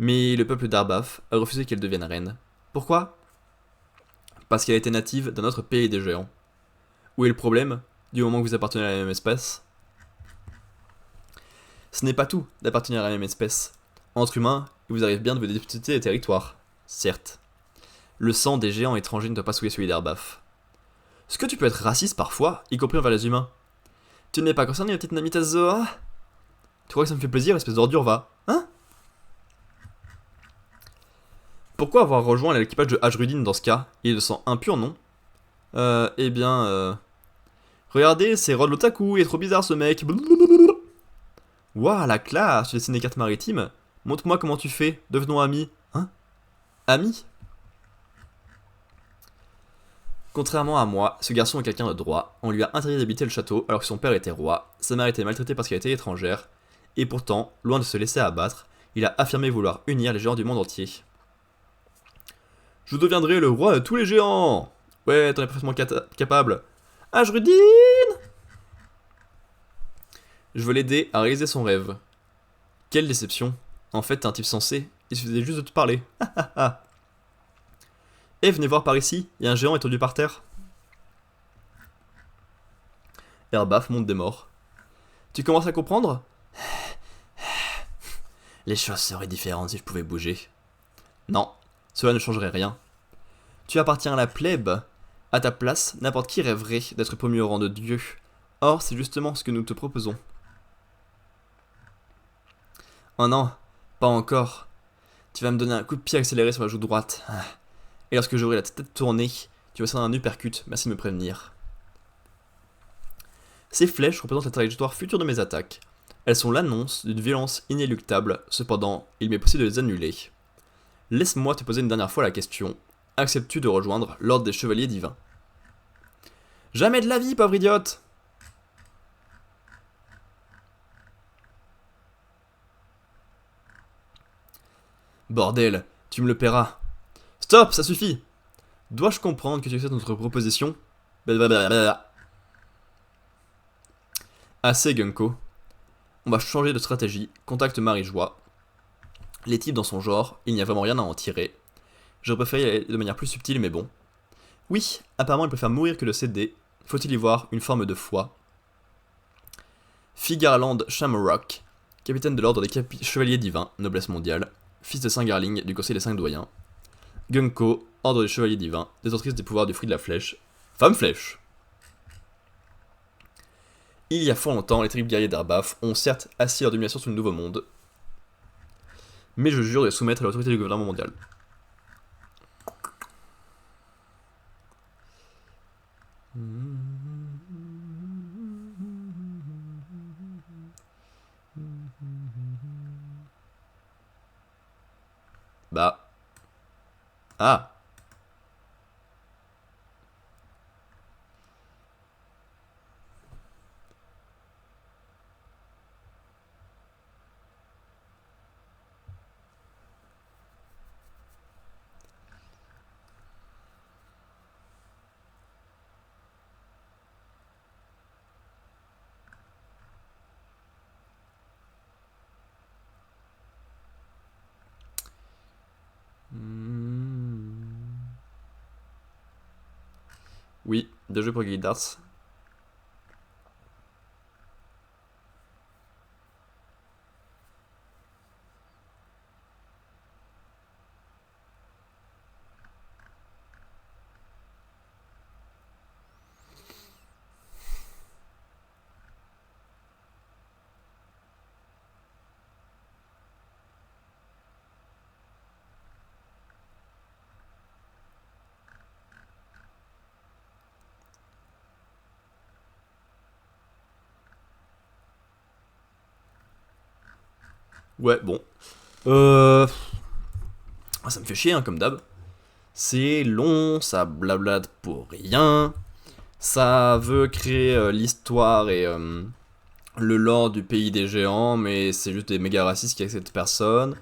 [SPEAKER 1] Mais le peuple d'Arbaf a refusé qu'elle devienne reine. Pourquoi? Parce qu'elle était native d'un autre pays des géants. Où est le problème, du moment que vous appartenez à la même espèce? Ce n'est pas tout d'appartenir à la même espèce. Entre humains, il vous arrive bien de vous disputer les territoires. Certes. Le sang des géants étrangers ne doit pas souiller celui d'Arbaf. Est-ce que tu peux être raciste parfois, y compris envers les humains? Tu n'es pas concerné, ma petite Namita Zoa? Tu crois que ça me fait plaisir, espèce d'ordure, va? Hein? Pourquoi avoir rejoint l'équipage de Ajrudin dans ce cas? Il est de sang impur, non? Regardez, c'est Rod l'Otaku, il est trop bizarre ce mec. Waouh, la classe, tu dessines des cartes maritimes? Montre-moi comment tu fais, devenons amis. Hein? Amis? Contrairement à moi, ce garçon est quelqu'un de droit. On lui a interdit d'habiter le château alors que son père était roi, sa mère était maltraitée parce qu'elle était étrangère, et pourtant, loin de se laisser abattre, il a affirmé vouloir unir les géants du monde entier. Je deviendrai le roi de tous les géants! Ouais, t'en es parfaitement capable. Ajrudin! Je veux l'aider à réaliser son rêve. Quelle déception. En fait, t'es un type sensé, il suffisait juste de te parler. Eh, venez voir par ici, il y a un géant étendu par terre. Erbaf monte des morts. Tu commences à comprendre? Les choses seraient différentes si je pouvais bouger. Non, cela ne changerait rien. Tu appartiens à la plèbe. À ta place, n'importe qui rêverait d'être promu au rang de dieu. Or, c'est justement ce que nous te proposons. Oh non, pas encore. Tu vas me donner un coup de pied accéléré sur la joue droite. Et lorsque j'aurai la tête tournée, tu vas sentir un uppercut, merci de me prévenir. Ces flèches représentent la trajectoire future de mes attaques. Elles sont l'annonce d'une violence inéluctable, cependant, il m'est possible de les annuler. Laisse-moi te poser une dernière fois la question. Acceptes-tu de rejoindre l'ordre des chevaliers divins? Jamais de la vie, pauvre idiote! Bordel, tu me le paieras. Stop, ça suffit! Dois-je comprendre que tu acceptes notre proposition? Blablabla. Assez, Gunko. On va changer de stratégie. Contacte Marie-Joie. Les types dans son genre, il n'y a vraiment rien à en tirer. J'aurais préféré y aller de manière plus subtile, mais bon. Oui, apparemment il préfère mourir que de céder. Faut-il y voir une forme de foi? Figarland Shamrock, capitaine de l'ordre des chevaliers divins, noblesse mondiale, fils de Singarling du conseil des 5 doyens. Gunko, ordre des chevaliers divins, détentrice des pouvoirs du fruit de la flèche. Femme flèche! Il y a fort longtemps, les terribles guerriers d'Arbaf ont certes assis leur domination sur le nouveau monde, mais je jure de soumettre à l'autorité du gouvernement mondial. Bah. Ah. Oui, bien joué pour Guildars. Ouais, bon. Ça me fait chier, hein, comme d'hab. C'est long, ça blablate pour rien. Ça veut créer l'histoire et le lore du pays des géants, mais c'est juste des méga racistes qui acceptent personne,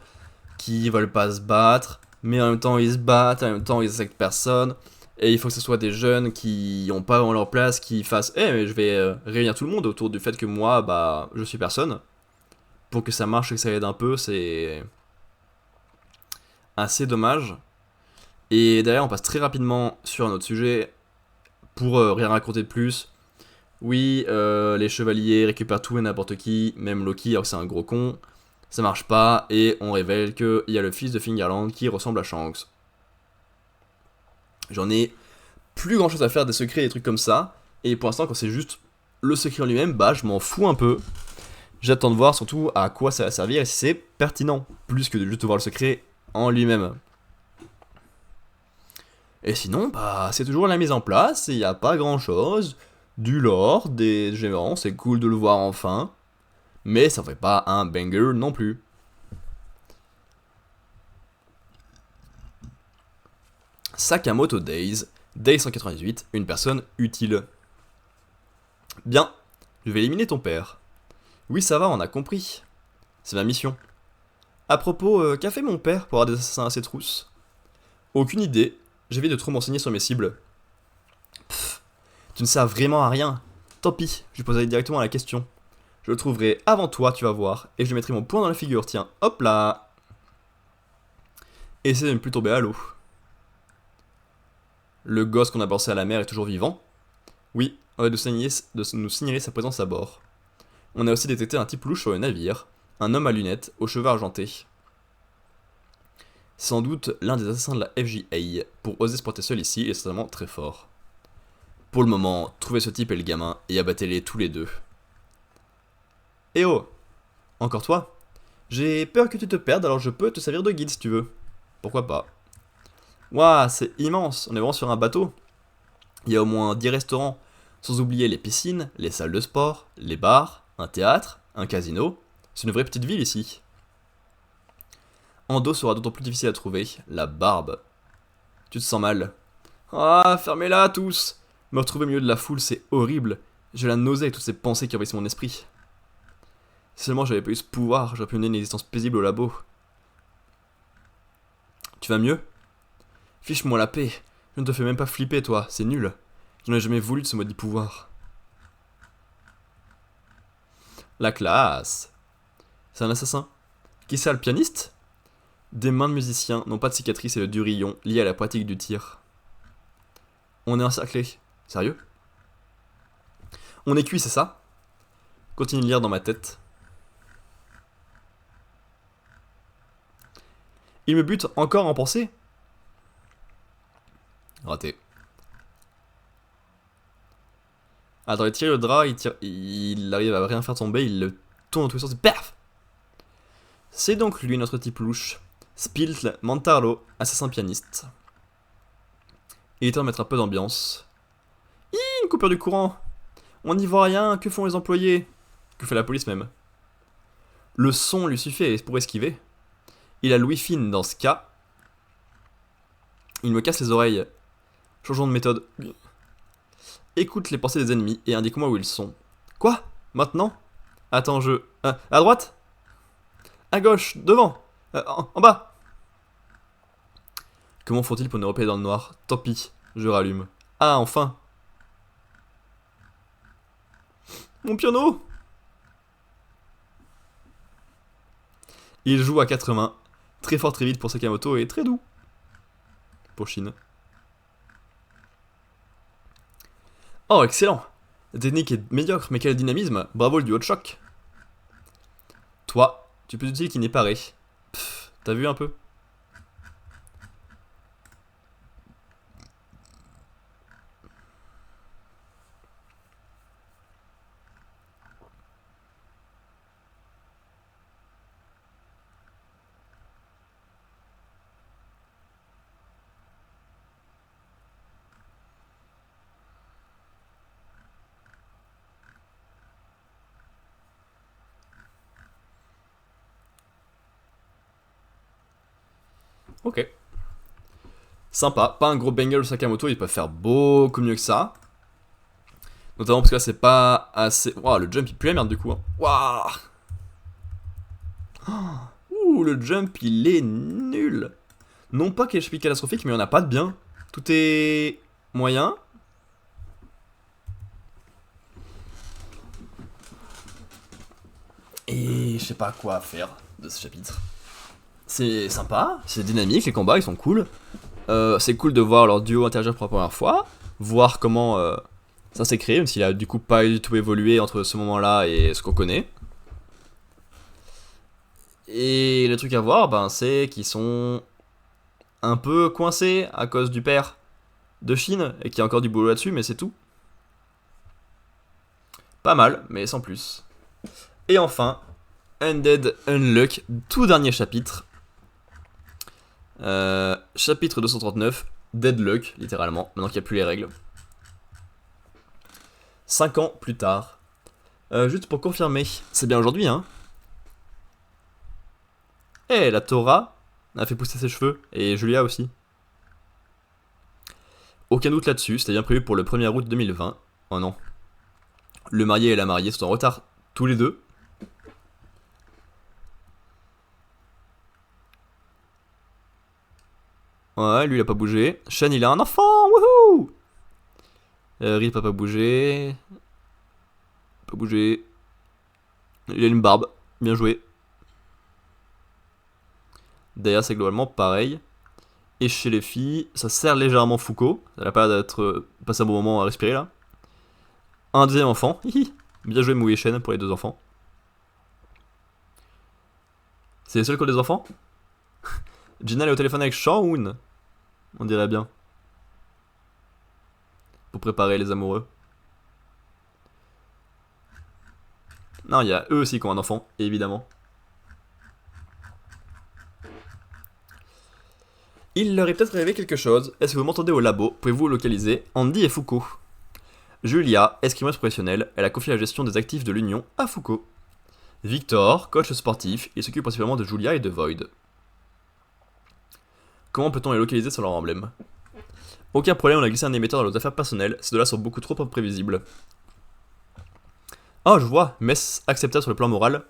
[SPEAKER 1] qui veulent pas se battre, mais en même temps ils se battent, en même temps ils acceptent personne. Et il faut que ce soit des jeunes qui ont pas vraiment leur place, qui fassent mais je vais réunir tout le monde autour du fait que moi, bah, je suis personne. Pour que ça marche et que ça aide un peu, c'est assez dommage. Et d'ailleurs, on passe très rapidement sur un autre sujet pour rien raconter de plus. Oui, les chevaliers récupèrent tout et n'importe qui, même Loki, alors que c'est un gros con. Ça marche pas, et on révèle qu'il y a le fils de Fingerland qui ressemble à Shanks. J'en ai plus grand chose à faire des secrets et des trucs comme ça. Et pour l'instant, quand c'est juste le secret en lui-même, bah je m'en fous un peu. J'attends de voir surtout à quoi ça va servir et si c'est pertinent, plus que de juste voir le secret en lui-même. Et sinon, bah, c'est toujours la mise en place, et il n'y a pas grand chose. Du lore, des géants, c'est cool de le voir enfin. Mais ça fait pas un banger non plus. Sakamoto Days, Day 198, une personne utile. Bien, je vais éliminer ton père. Oui, ça va, on a compris. C'est ma mission. À propos, qu'a fait mon père pour avoir des assassins à ses trousses? Aucune idée, j'évite de trop m'enseigner sur mes cibles. Pfff, tu ne sers vraiment à rien. Tant pis, je lui poserai directement la question. Je le trouverai avant toi, tu vas voir, et je lui mettrai mon poing dans la figure, tiens, hop là. Essaye de ne plus tomber à l'eau. Le gosse qu'on a balancé à la mer est toujours vivant? Oui, on va nous signaler sa présence à bord. On a aussi détecté un type louche sur le navire, un homme à lunettes, aux cheveux argentés. Sans doute l'un des assassins de la FJA. Pour oser se porter seul ici, il est certainement très fort. Pour le moment, trouvez ce type et le gamin, et abattez-les tous les deux. Eh oh! Encore toi? J'ai peur que tu te perdes, alors je peux te servir de guide si tu veux. Pourquoi pas? Waouh, c'est immense, on est vraiment sur un bateau. Il y a au moins 10 restaurants, sans oublier les piscines, les salles de sport, les bars, un théâtre, un casino. C'est une vraie petite ville ici. Ando sera d'autant plus difficile à trouver, la barbe. Tu te sens mal. Ah, fermez-la tous! Me retrouver au milieu de la foule, c'est horrible. J'ai la nausée avec toutes ces pensées qui envahissent mon esprit. Si seulement j'avais pas eu ce pouvoir, j'aurais pu mener une existence paisible au labo. Tu vas mieux? Fiche-moi la paix. Je ne te fais même pas flipper, toi, c'est nul. Je n'ai jamais voulu de ce maudit pouvoir. La classe. C'est un assassin. Qui c'est, le pianiste? Des mains de musiciens n'ont pas de cicatrices et de durillons liés à la pratique du tir. On est encerclé. Sérieux? On est cuit, c'est ça? Continue de lire dans ma tête. Il me bute encore en pensée? Raté. Attends, il tire le drap, il arrive à rien faire tomber, il le tourne dans tous les sens, paf! C'est donc lui notre type louche. Spiltl Mantarlo, assassin pianiste. Il est temps de mettre un peu d'ambiance. Une coupure du courant! On n'y voit rien, que font les employés? Que fait la police même? Le son lui suffit pour esquiver. Il a l'ouïe fine dans ce cas. Il me casse les oreilles. Changeons de méthode. Écoute les pensées des ennemis et indique-moi où ils sont. Quoi? Maintenant? Attends, à droite? À gauche? Devant? En bas? Comment font-ils pour ne repérer dans le noir? Tant pis, je rallume. Ah, enfin! Mon piano! Il joue à 4 mains. Très fort, très vite pour Sakamoto et très doux pour Shin. Oh, excellent. La technique est médiocre, mais quel dynamisme. Bravo le duo de choc. Toi, tu peux utiliser qui n'est paré. Pfff, t'as vu un peu? Ok. Sympa, pas un gros banger de Sakamoto, ils peuvent faire beaucoup mieux que ça. Notamment parce que là c'est pas assez... Waouh, le jump il pue la merde du coup. Hein. Waouh. Ouh, le jump il est nul. Non pas qu'il est catastrophique, mais on a pas de bien. Tout est moyen. Et je sais pas quoi faire de ce chapitre. C'est sympa, c'est dynamique, les combats ils sont cool. C'est cool de voir leur duo interagir pour la première fois. Voir comment ça s'est créé, même s'il a du coup pas du tout évolué entre ce moment-là et ce qu'on connaît. Et le truc à voir, ben, c'est qu'ils sont un peu coincés à cause du père de Shin et qu'il y a encore du boulot là-dessus, mais c'est tout. Pas mal, mais sans plus. Et enfin, Undead Unluck, tout dernier chapitre. Chapitre 239, Deadluck, littéralement, maintenant qu'il n'y a plus les règles. 5 ans plus tard. Juste pour confirmer, c'est bien aujourd'hui, hein. Eh, la Torah a fait pousser ses cheveux, et Julia aussi. Aucun doute là-dessus, c'était bien prévu pour le 1er août 2020. Oh non. Le marié et la mariée sont en retard, tous les deux. Ouais, lui il a pas bougé. Shen il a un enfant, wouhou. Rip a pas bougé. Pas bougé. Il a une barbe, bien joué. D'ailleurs c'est globalement pareil. Et chez les filles, ça sert légèrement Foucault. Ça n'a pas d'être passé un bon moment à respirer là. Un deuxième enfant. Hihi. Bien joué Mou et Shen pour les deux enfants. C'est les seuls qui ont des enfants. Gina est au téléphone avec Shaun. On dirait bien. Pour préparer les amoureux. Non, il y a eux aussi qui ont un enfant, évidemment. Il leur est peut-être arrivé quelque chose. Est-ce que vous m'entendez au labo? Pouvez-vous localiser Andy et Foucault? Julia, escrimeuse professionnelle, elle a confié la gestion des actifs de l'Union à Foucault. Victor, coach sportif, il s'occupe principalement de Julia et de Void. Comment peut-on les localiser sur leur emblème? Aucun problème, on a glissé un émetteur dans nos affaires personnelles, ces deux-là sont beaucoup trop imprévisibles. Oh, je vois, mess acceptable sur le plan moral.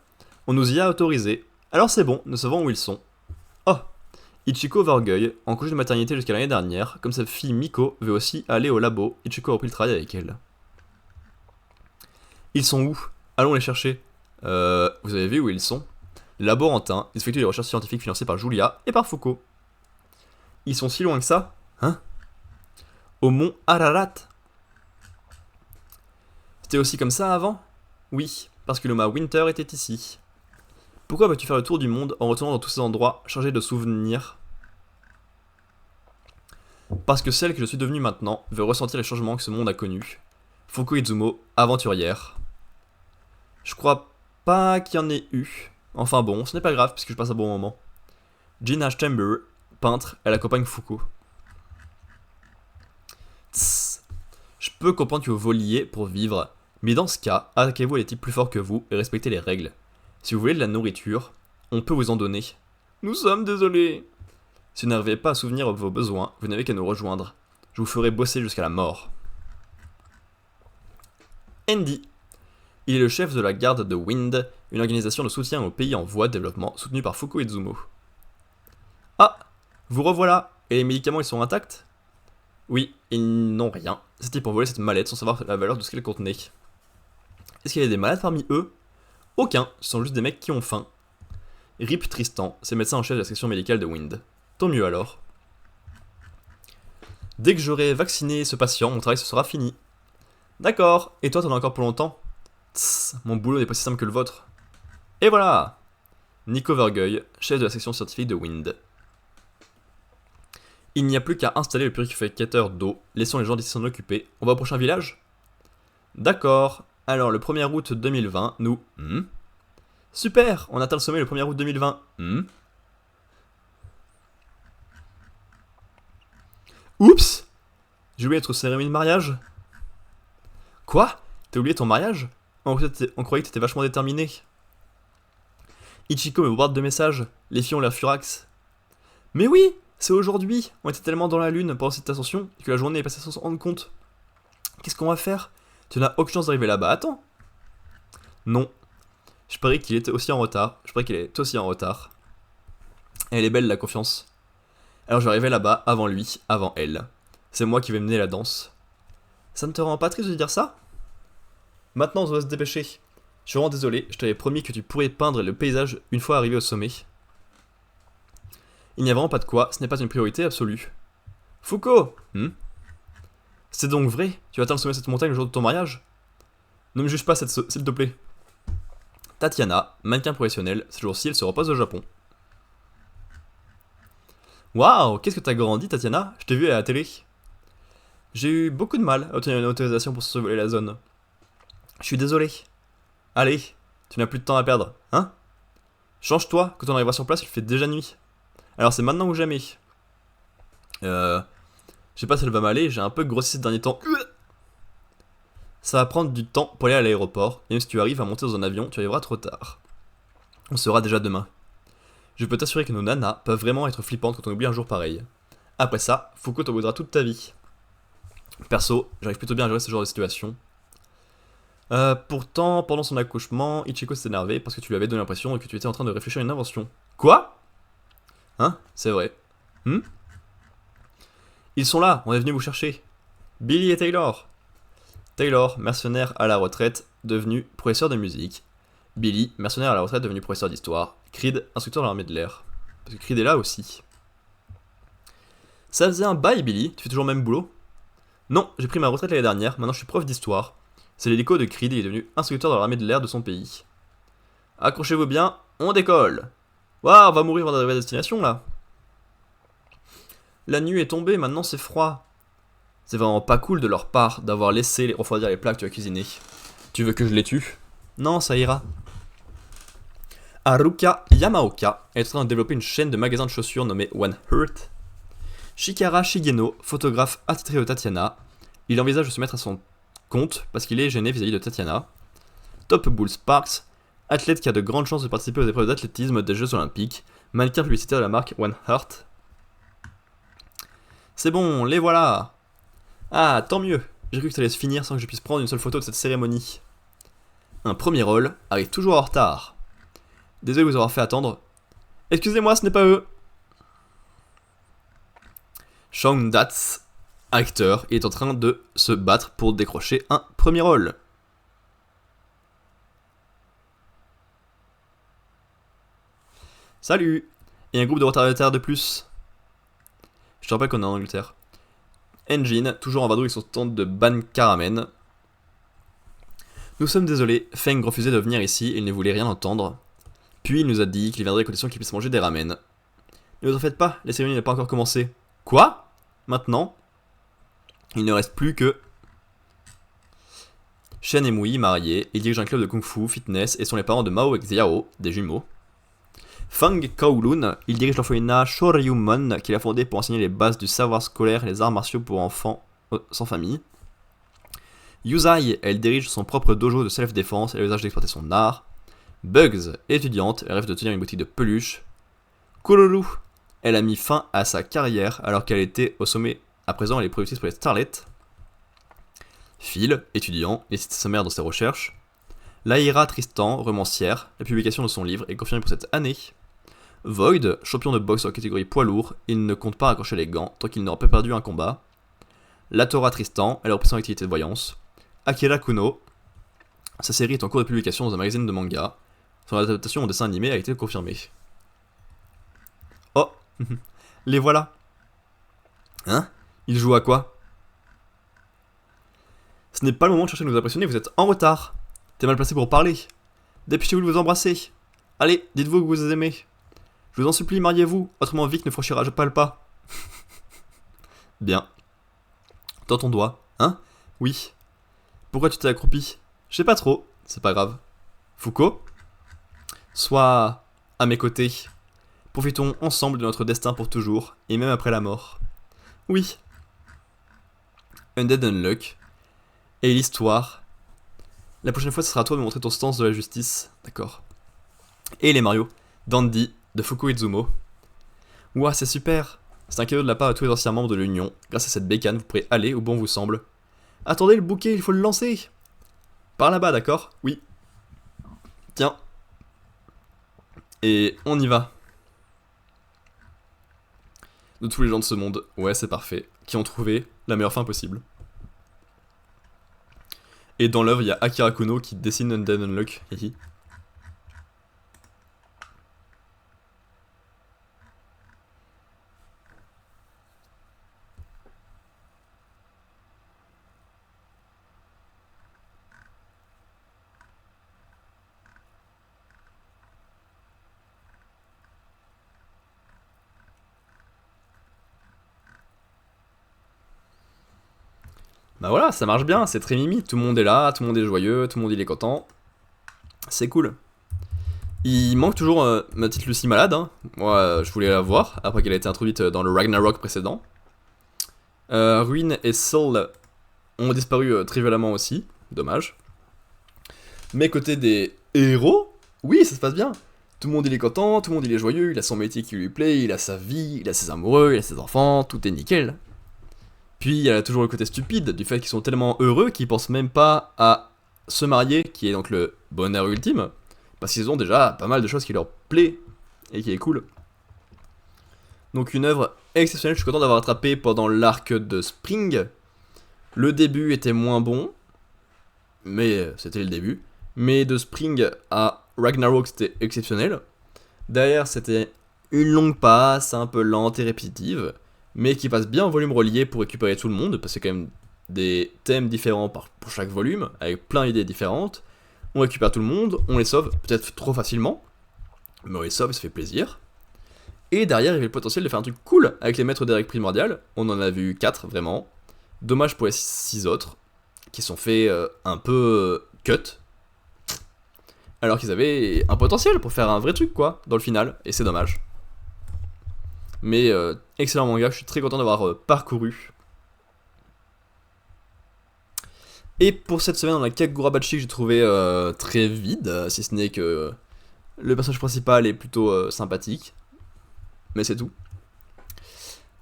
[SPEAKER 1] On nous y a autorisé. Alors c'est bon, nous savons où ils sont. Oh, Ichiko va orgueil, en congé de maternité jusqu'à l'année dernière, comme sa fille Miko veut aussi aller au labo, Ichiko a repris le travail avec elle. Ils sont où? Allons les chercher. Vous avez vu où ils sont? Laborantin, ils effectuent des recherches scientifiques financées par Julia et par Foucault. Ils sont si loin que ça? Hein? Au mont Ararat. C'était aussi comme ça avant? Oui, parce que le mât Winter était ici. Pourquoi veux-tu faire le tour du monde en retournant dans tous ces endroits chargés de souvenirs? Parce que celle que je suis devenue maintenant veut ressentir les changements que ce monde a connus. Foucault Izumo, aventurière. Je crois pas qu'il y en ait eu. Enfin bon, ce n'est pas grave puisque je passe un bon moment. Gina Chamber, peintre, elle accompagne Foucault. Tss. Je peux comprendre que vous voliez pour vivre, mais dans ce cas, attaquez-vous à des types plus forts que vous et respectez les règles. Si vous voulez de la nourriture, on peut vous en donner. Nous sommes désolés. Si vous n'arrivez pas à souvenir vos besoins, vous n'avez qu'à nous rejoindre. Je vous ferai bosser jusqu'à la mort. Andy. Il est le chef de la garde de Wind, une organisation de soutien aux pays en voie de développement soutenue par Foucault Izumo. Ah, vous revoilà. Et les médicaments, ils sont intacts? Oui, ils n'ont rien. C'était pour voler cette mallette sans savoir la valeur de ce qu'elle contenait. Est-ce qu'il y a des malades parmi eux? Aucun, ce sont juste des mecs qui ont faim. Rip Tristan, c'est le médecin en chef de la section médicale de Wind. Tant mieux alors. Dès que j'aurai vacciné ce patient, mon travail se sera fini. D'accord, et toi t'en as encore pour longtemps? Tss, mon boulot n'est pas si simple que le vôtre. Et voilà! Nico Vergueil, chef de la section scientifique de Wind. Il n'y a plus qu'à installer le purificateur d'eau, laissons les gens d'ici s'en occuper. On va au prochain village? D'accord, alors le 1er août 2020, nous... Super, on atteint le sommet le 1er août 2020. Oups! J'ai oublié notre cérémonie de mariage? Quoi? T'as oublié ton mariage? On croyait que t'étais vachement déterminé. Ichiko me bombarde de messages. Les filles ont l'air furax. Mais oui! C'est aujourd'hui! On était tellement dans la lune pendant cette ascension que la journée est passée sans s'en rendre compte. Qu'est-ce qu'on va faire? Tu n'as aucune chance d'arriver là-bas. Attends! Non. Je parie qu'il était aussi en retard. Je parie qu'il est aussi en retard. Elle est belle, la confiance. Alors je vais arriver là-bas avant lui, avant elle. C'est moi qui vais mener la danse. Ça ne te rend pas triste de dire ça? Maintenant, on doit se dépêcher. Je suis vraiment désolé, je t'avais promis que tu pourrais peindre le paysage une fois arrivé au sommet. Il n'y a vraiment pas de quoi, ce n'est pas une priorité absolue. Foucault! C'est donc vrai? Tu vas atteindre le sommet de cette montagne le jour de ton mariage? Ne me juge pas, s'il te plaît. Tatiana, mannequin professionnel, ce jour-ci elle se repose au Japon. Waouh, qu'est-ce que t'as grandi, Tatiana? Je t'ai vu à la télé. J'ai eu beaucoup de mal à obtenir une autorisation pour survoler la zone. Je suis désolé. Allez, tu n'as plus de temps à perdre, hein? Change-toi, quand on arrivera sur place, il fait déjà nuit. Alors c'est maintenant ou jamais. Je sais pas si elle va m'aller, j'ai un peu grossi ces derniers temps. Ça va prendre du temps pour aller à l'aéroport, et même si tu arrives à monter dans un avion, tu arriveras trop tard. On sera déjà demain. Je peux t'assurer que nos nanas peuvent vraiment être flippantes quand on oublie un jour pareil. Après ça, Foucault t'en voudra toute ta vie. Perso, j'arrive plutôt bien à gérer ce genre de situation. Pourtant, pendant son accouchement, Ichiko s'est énervé parce que tu lui avais donné l'impression que tu étais en train de réfléchir à une invention. Quoi? Hein? C'est vrai. Ils sont là, on est venu vous chercher. Billy et Taylor. Taylor, mercenaire à la retraite, devenu professeur de musique. Billy, mercenaire à la retraite, devenu professeur d'histoire. Creed, instructeur de l'armée de l'air. Parce que Creed est là aussi. Ça faisait un bail, Billy, tu fais toujours le même boulot? Non, j'ai pris ma retraite l'année dernière, maintenant je suis prof d'histoire. C'est l'hélico de Creed et il est devenu instructeur dans l'armée de l'air de son pays. Accrochez-vous bien, on décolle. Waouh, on va mourir avant d'arriver à destination là. La nuit est tombée, maintenant c'est froid. C'est vraiment pas cool de leur part d'avoir laissé refroidir les plats que tu as cuisinés. Tu veux que je les tue? Non, ça ira. Haruka Yamaoka est en train de développer une chaîne de magasins de chaussures nommée One Heart. Shikara Shigeno, photographe attitré de Tatiana. Il envisage de se mettre à son compte parce qu'il est gêné vis-à-vis de Tatiana. Top Bull Sparks, athlète qui a de grandes chances de participer aux épreuves d'athlétisme des Jeux Olympiques. Mannequin publicitaire de la marque One Heart. C'est bon, les voilà. Ah, tant mieux. J'ai cru que ça allait se finir sans que je puisse prendre une seule photo de cette cérémonie. Un premier rôle arrive toujours en retard. Désolé de vous avoir fait attendre. Excusez-moi, ce n'est pas eux. Shang Dats, acteur, est en train de se battre pour décrocher un premier rôle. Salut. Et un groupe de retardataires de plus. Je te rappelle qu'on est en Angleterre. Engine, toujours en vadrouille avec son stand de Ban Karamen. Nous sommes désolés, Feng refusait de venir ici et il ne voulait rien entendre. Puis il nous a dit qu'il viendrait à condition qu'il puisse manger des ramen. Ne vous en faites pas, la cérémonie n'a pas encore commencé. Quoi? Maintenant? Il ne reste plus que... Shen et Mui, mariés, ils dirigent un club de kung-fu, fitness et sont les parents de Mao et Xiao, des jumeaux. Fang Kowloon, il dirige l'orphelinat Shoryumon qu'il a fondé pour enseigner les bases du savoir scolaire et les arts martiaux pour enfants sans famille. Yuzai, elle dirige son propre dojo de self-défense et l'usage d'exploiter son art. Bugs, étudiante, elle rêve de tenir une boutique de peluches. Kururu, elle a mis fin à sa carrière alors qu'elle était au sommet. À présent, elle est productrice pour les Starlet. Phil, étudiant, et cite sa mère dans ses recherches. Laïra Tristan, romancière, la publication de son livre est confirmée pour cette année. Void, champion de boxe en catégorie poids lourd, il ne compte pas accrocher les gants tant qu'il n'aura pas perdu un combat. Latora Tristan, elle reprend son activité de voyance. Akira Kuno, sa série est en cours de publication dans un magazine de manga. Son adaptation en dessin animé a été confirmée. Oh, les voilà. Hein? Ils jouent à quoi? Ce n'est pas le moment de chercher à nous impressionner, vous êtes en retard. T'es mal placé pour parler. Dépêchez-vous de vous embrasser. Allez, dites-vous que vous vous aimez. Je vous en supplie, mariez-vous, autrement Vic ne franchira pas le pas. Bien. Dans ton doigt, hein? Oui. Pourquoi tu t'es accroupi? Je sais pas trop, c'est pas grave. Foucault? Sois à mes côtés. Profitons ensemble de notre destin pour toujours, et même après la mort. Oui. Undead Unluck. Et l'histoire. La prochaine fois, ce sera à toi de montrer ton sens de la justice. D'accord. Et les Mario. Dandy, de Fuku Izumo. Ouah, c'est super. C'est un cadeau de la part de tous les anciens membres de l'Union. Grâce à cette bécane, vous pourrez aller où bon vous semble. Attendez le bouquet, il faut le lancer. Par là-bas, d'accord? Oui. Tiens. Et on y va. De tous les gens de ce monde, ouais, c'est parfait, qui ont trouvé la meilleure fin possible. Et dans l'œuvre, il y a Akira Kuno qui dessine Undead Unluck. Hihi. Bah voilà, ça marche bien, c'est très mimi, tout le monde est là, tout le monde est joyeux, tout le monde il est content. C'est cool. Il manque toujours ma petite Lucie malade, hein. Moi je voulais la voir, après qu'elle a été introduite dans le Ragnarok précédent. Ruin et Soul ont disparu très violemment aussi, dommage. Mais côté des héros, oui ça se passe bien. Tout le monde il est content, tout le monde il est joyeux, il a son métier qui lui plaît, il a sa vie, il a ses amoureux, il a ses enfants, tout est nickel. Puis il y a toujours le côté stupide du fait qu'ils sont tellement heureux qu'ils pensent même pas à se marier, qui est donc le bonheur ultime, parce qu'ils ont déjà pas mal de choses qui leur plaît et qui est cool. Donc une œuvre exceptionnelle, je suis content d'avoir attrapé pendant l'arc de Spring. Le début était moins bon, mais c'était le début. Mais de Spring à Ragnarok c'était exceptionnel. Derrière c'était une longue passe, un peu lente et répétitive, mais qui passe bien en volume relié pour récupérer tout le monde, parce que c'est quand même des thèmes différents pour chaque volume, avec plein d'idées différentes. On récupère tout le monde, on les sauve, peut-être trop facilement, mais on les sauve, ça fait plaisir. Et derrière, il y avait le potentiel de faire un truc cool avec les maîtres d'Eric Primordial. On en a vu 4 vraiment. Dommage pour les 6 autres, qui sont faits un peu cut, alors qu'ils avaient un potentiel pour faire un vrai truc quoi, dans le final, et c'est dommage. Mais excellent manga, je suis très content d'avoir parcouru. Et pour cette semaine, dans la Kagurabachi que j'ai trouvé très vide, si ce n'est que le personnage principal est plutôt sympathique. Mais c'est tout.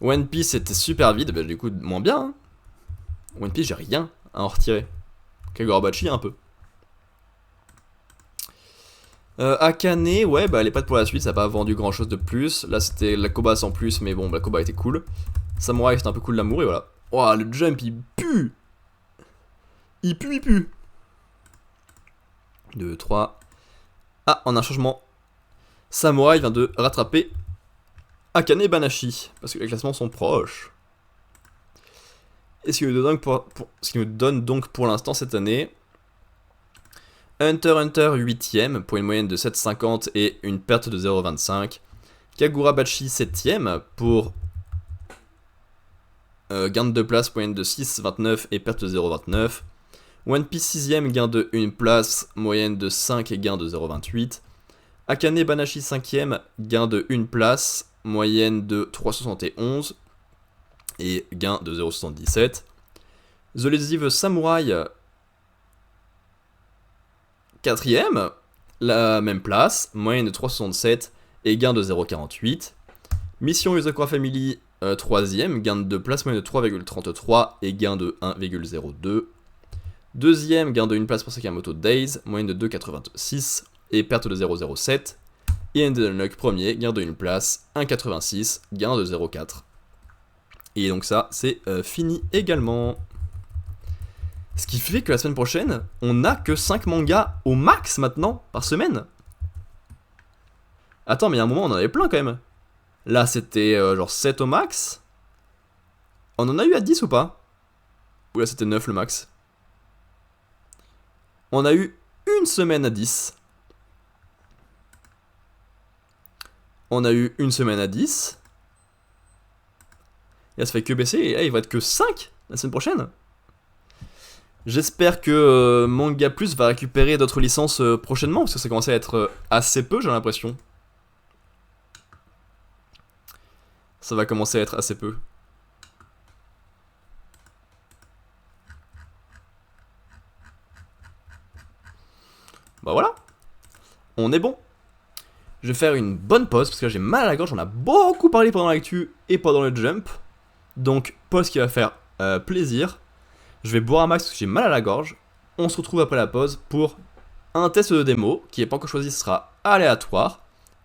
[SPEAKER 1] One Piece était super vide, bah, du coup moins bien. Hein. One Piece j'ai rien à en retirer. Kagurabachi un peu. Akane, ouais, bah elle est pas pour la suite, ça a pas vendu grand chose de plus. Là c'était la Koba sans plus, mais bon, la Koba était cool. Samurai c'était un peu cool l'amour et voilà. Oh, le jump il pue! Il pue! 2, 3. Ah, on a un changement. Samurai vient de rattraper Akane Banashi, parce que les classements sont proches. Et ce qui nous donne donc pour l'instant cette année Hunter x Hunter 8ème pour une moyenne de 7,50 et une perte de 0,25. Kagurabachi 7ème pour gain de 2 places, moyenne de 6,29 et perte de 0,29. One Piece 6ème, gain de 1 place, moyenne de 5 et gain de 0,28. Akane Banashi 5ème, gain de 1 place, moyenne de 3,71 et gain de 0,77. The Lesive Samurai 4ème, la même place, moyenne de 3,67 et gain de 0,48. Mission Yuzakura Family 3ème, gain de 2 places, moyenne de 3,33 et gain de 1,02. Deuxième, gain de 1 place pour Sakamoto Days, moyenne de 2,86 et perte de 0,07. Et Undead Unluck premier, gain de 1 place, 1,86, gain de 0,4. Et donc ça, c'est fini également. Ce qui fait que la semaine prochaine, on n'a que 5 mangas au max maintenant, par semaine. Attends, mais il y a un moment, on en avait plein quand même. Là, c'était genre 7 au max. On en a eu à 10 ou pas? Ou là, c'était 9 le max? On a eu une semaine à 10. On a eu une semaine à 10. Et là, ça fait que baisser. Et là, il va être que 5 la semaine prochaine. J'espère que Manga Plus va récupérer d'autres licences prochainement. Parce que ça commence à être assez peu, j'ai l'impression. Ça va commencer à être assez peu. Bah voilà. On est bon. Je vais faire une bonne pause parce que là j'ai mal à la gorge. On a beaucoup parlé pendant l'actu et pendant le jump. Donc pause qui va faire plaisir. Je vais boire un max parce que j'ai mal à la gorge. On se retrouve après la pause pour un test de démo qui n'est pas encore choisi, ce sera aléatoire.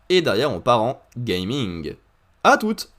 [SPEAKER 1] Et derrière on part en gaming. À toutes.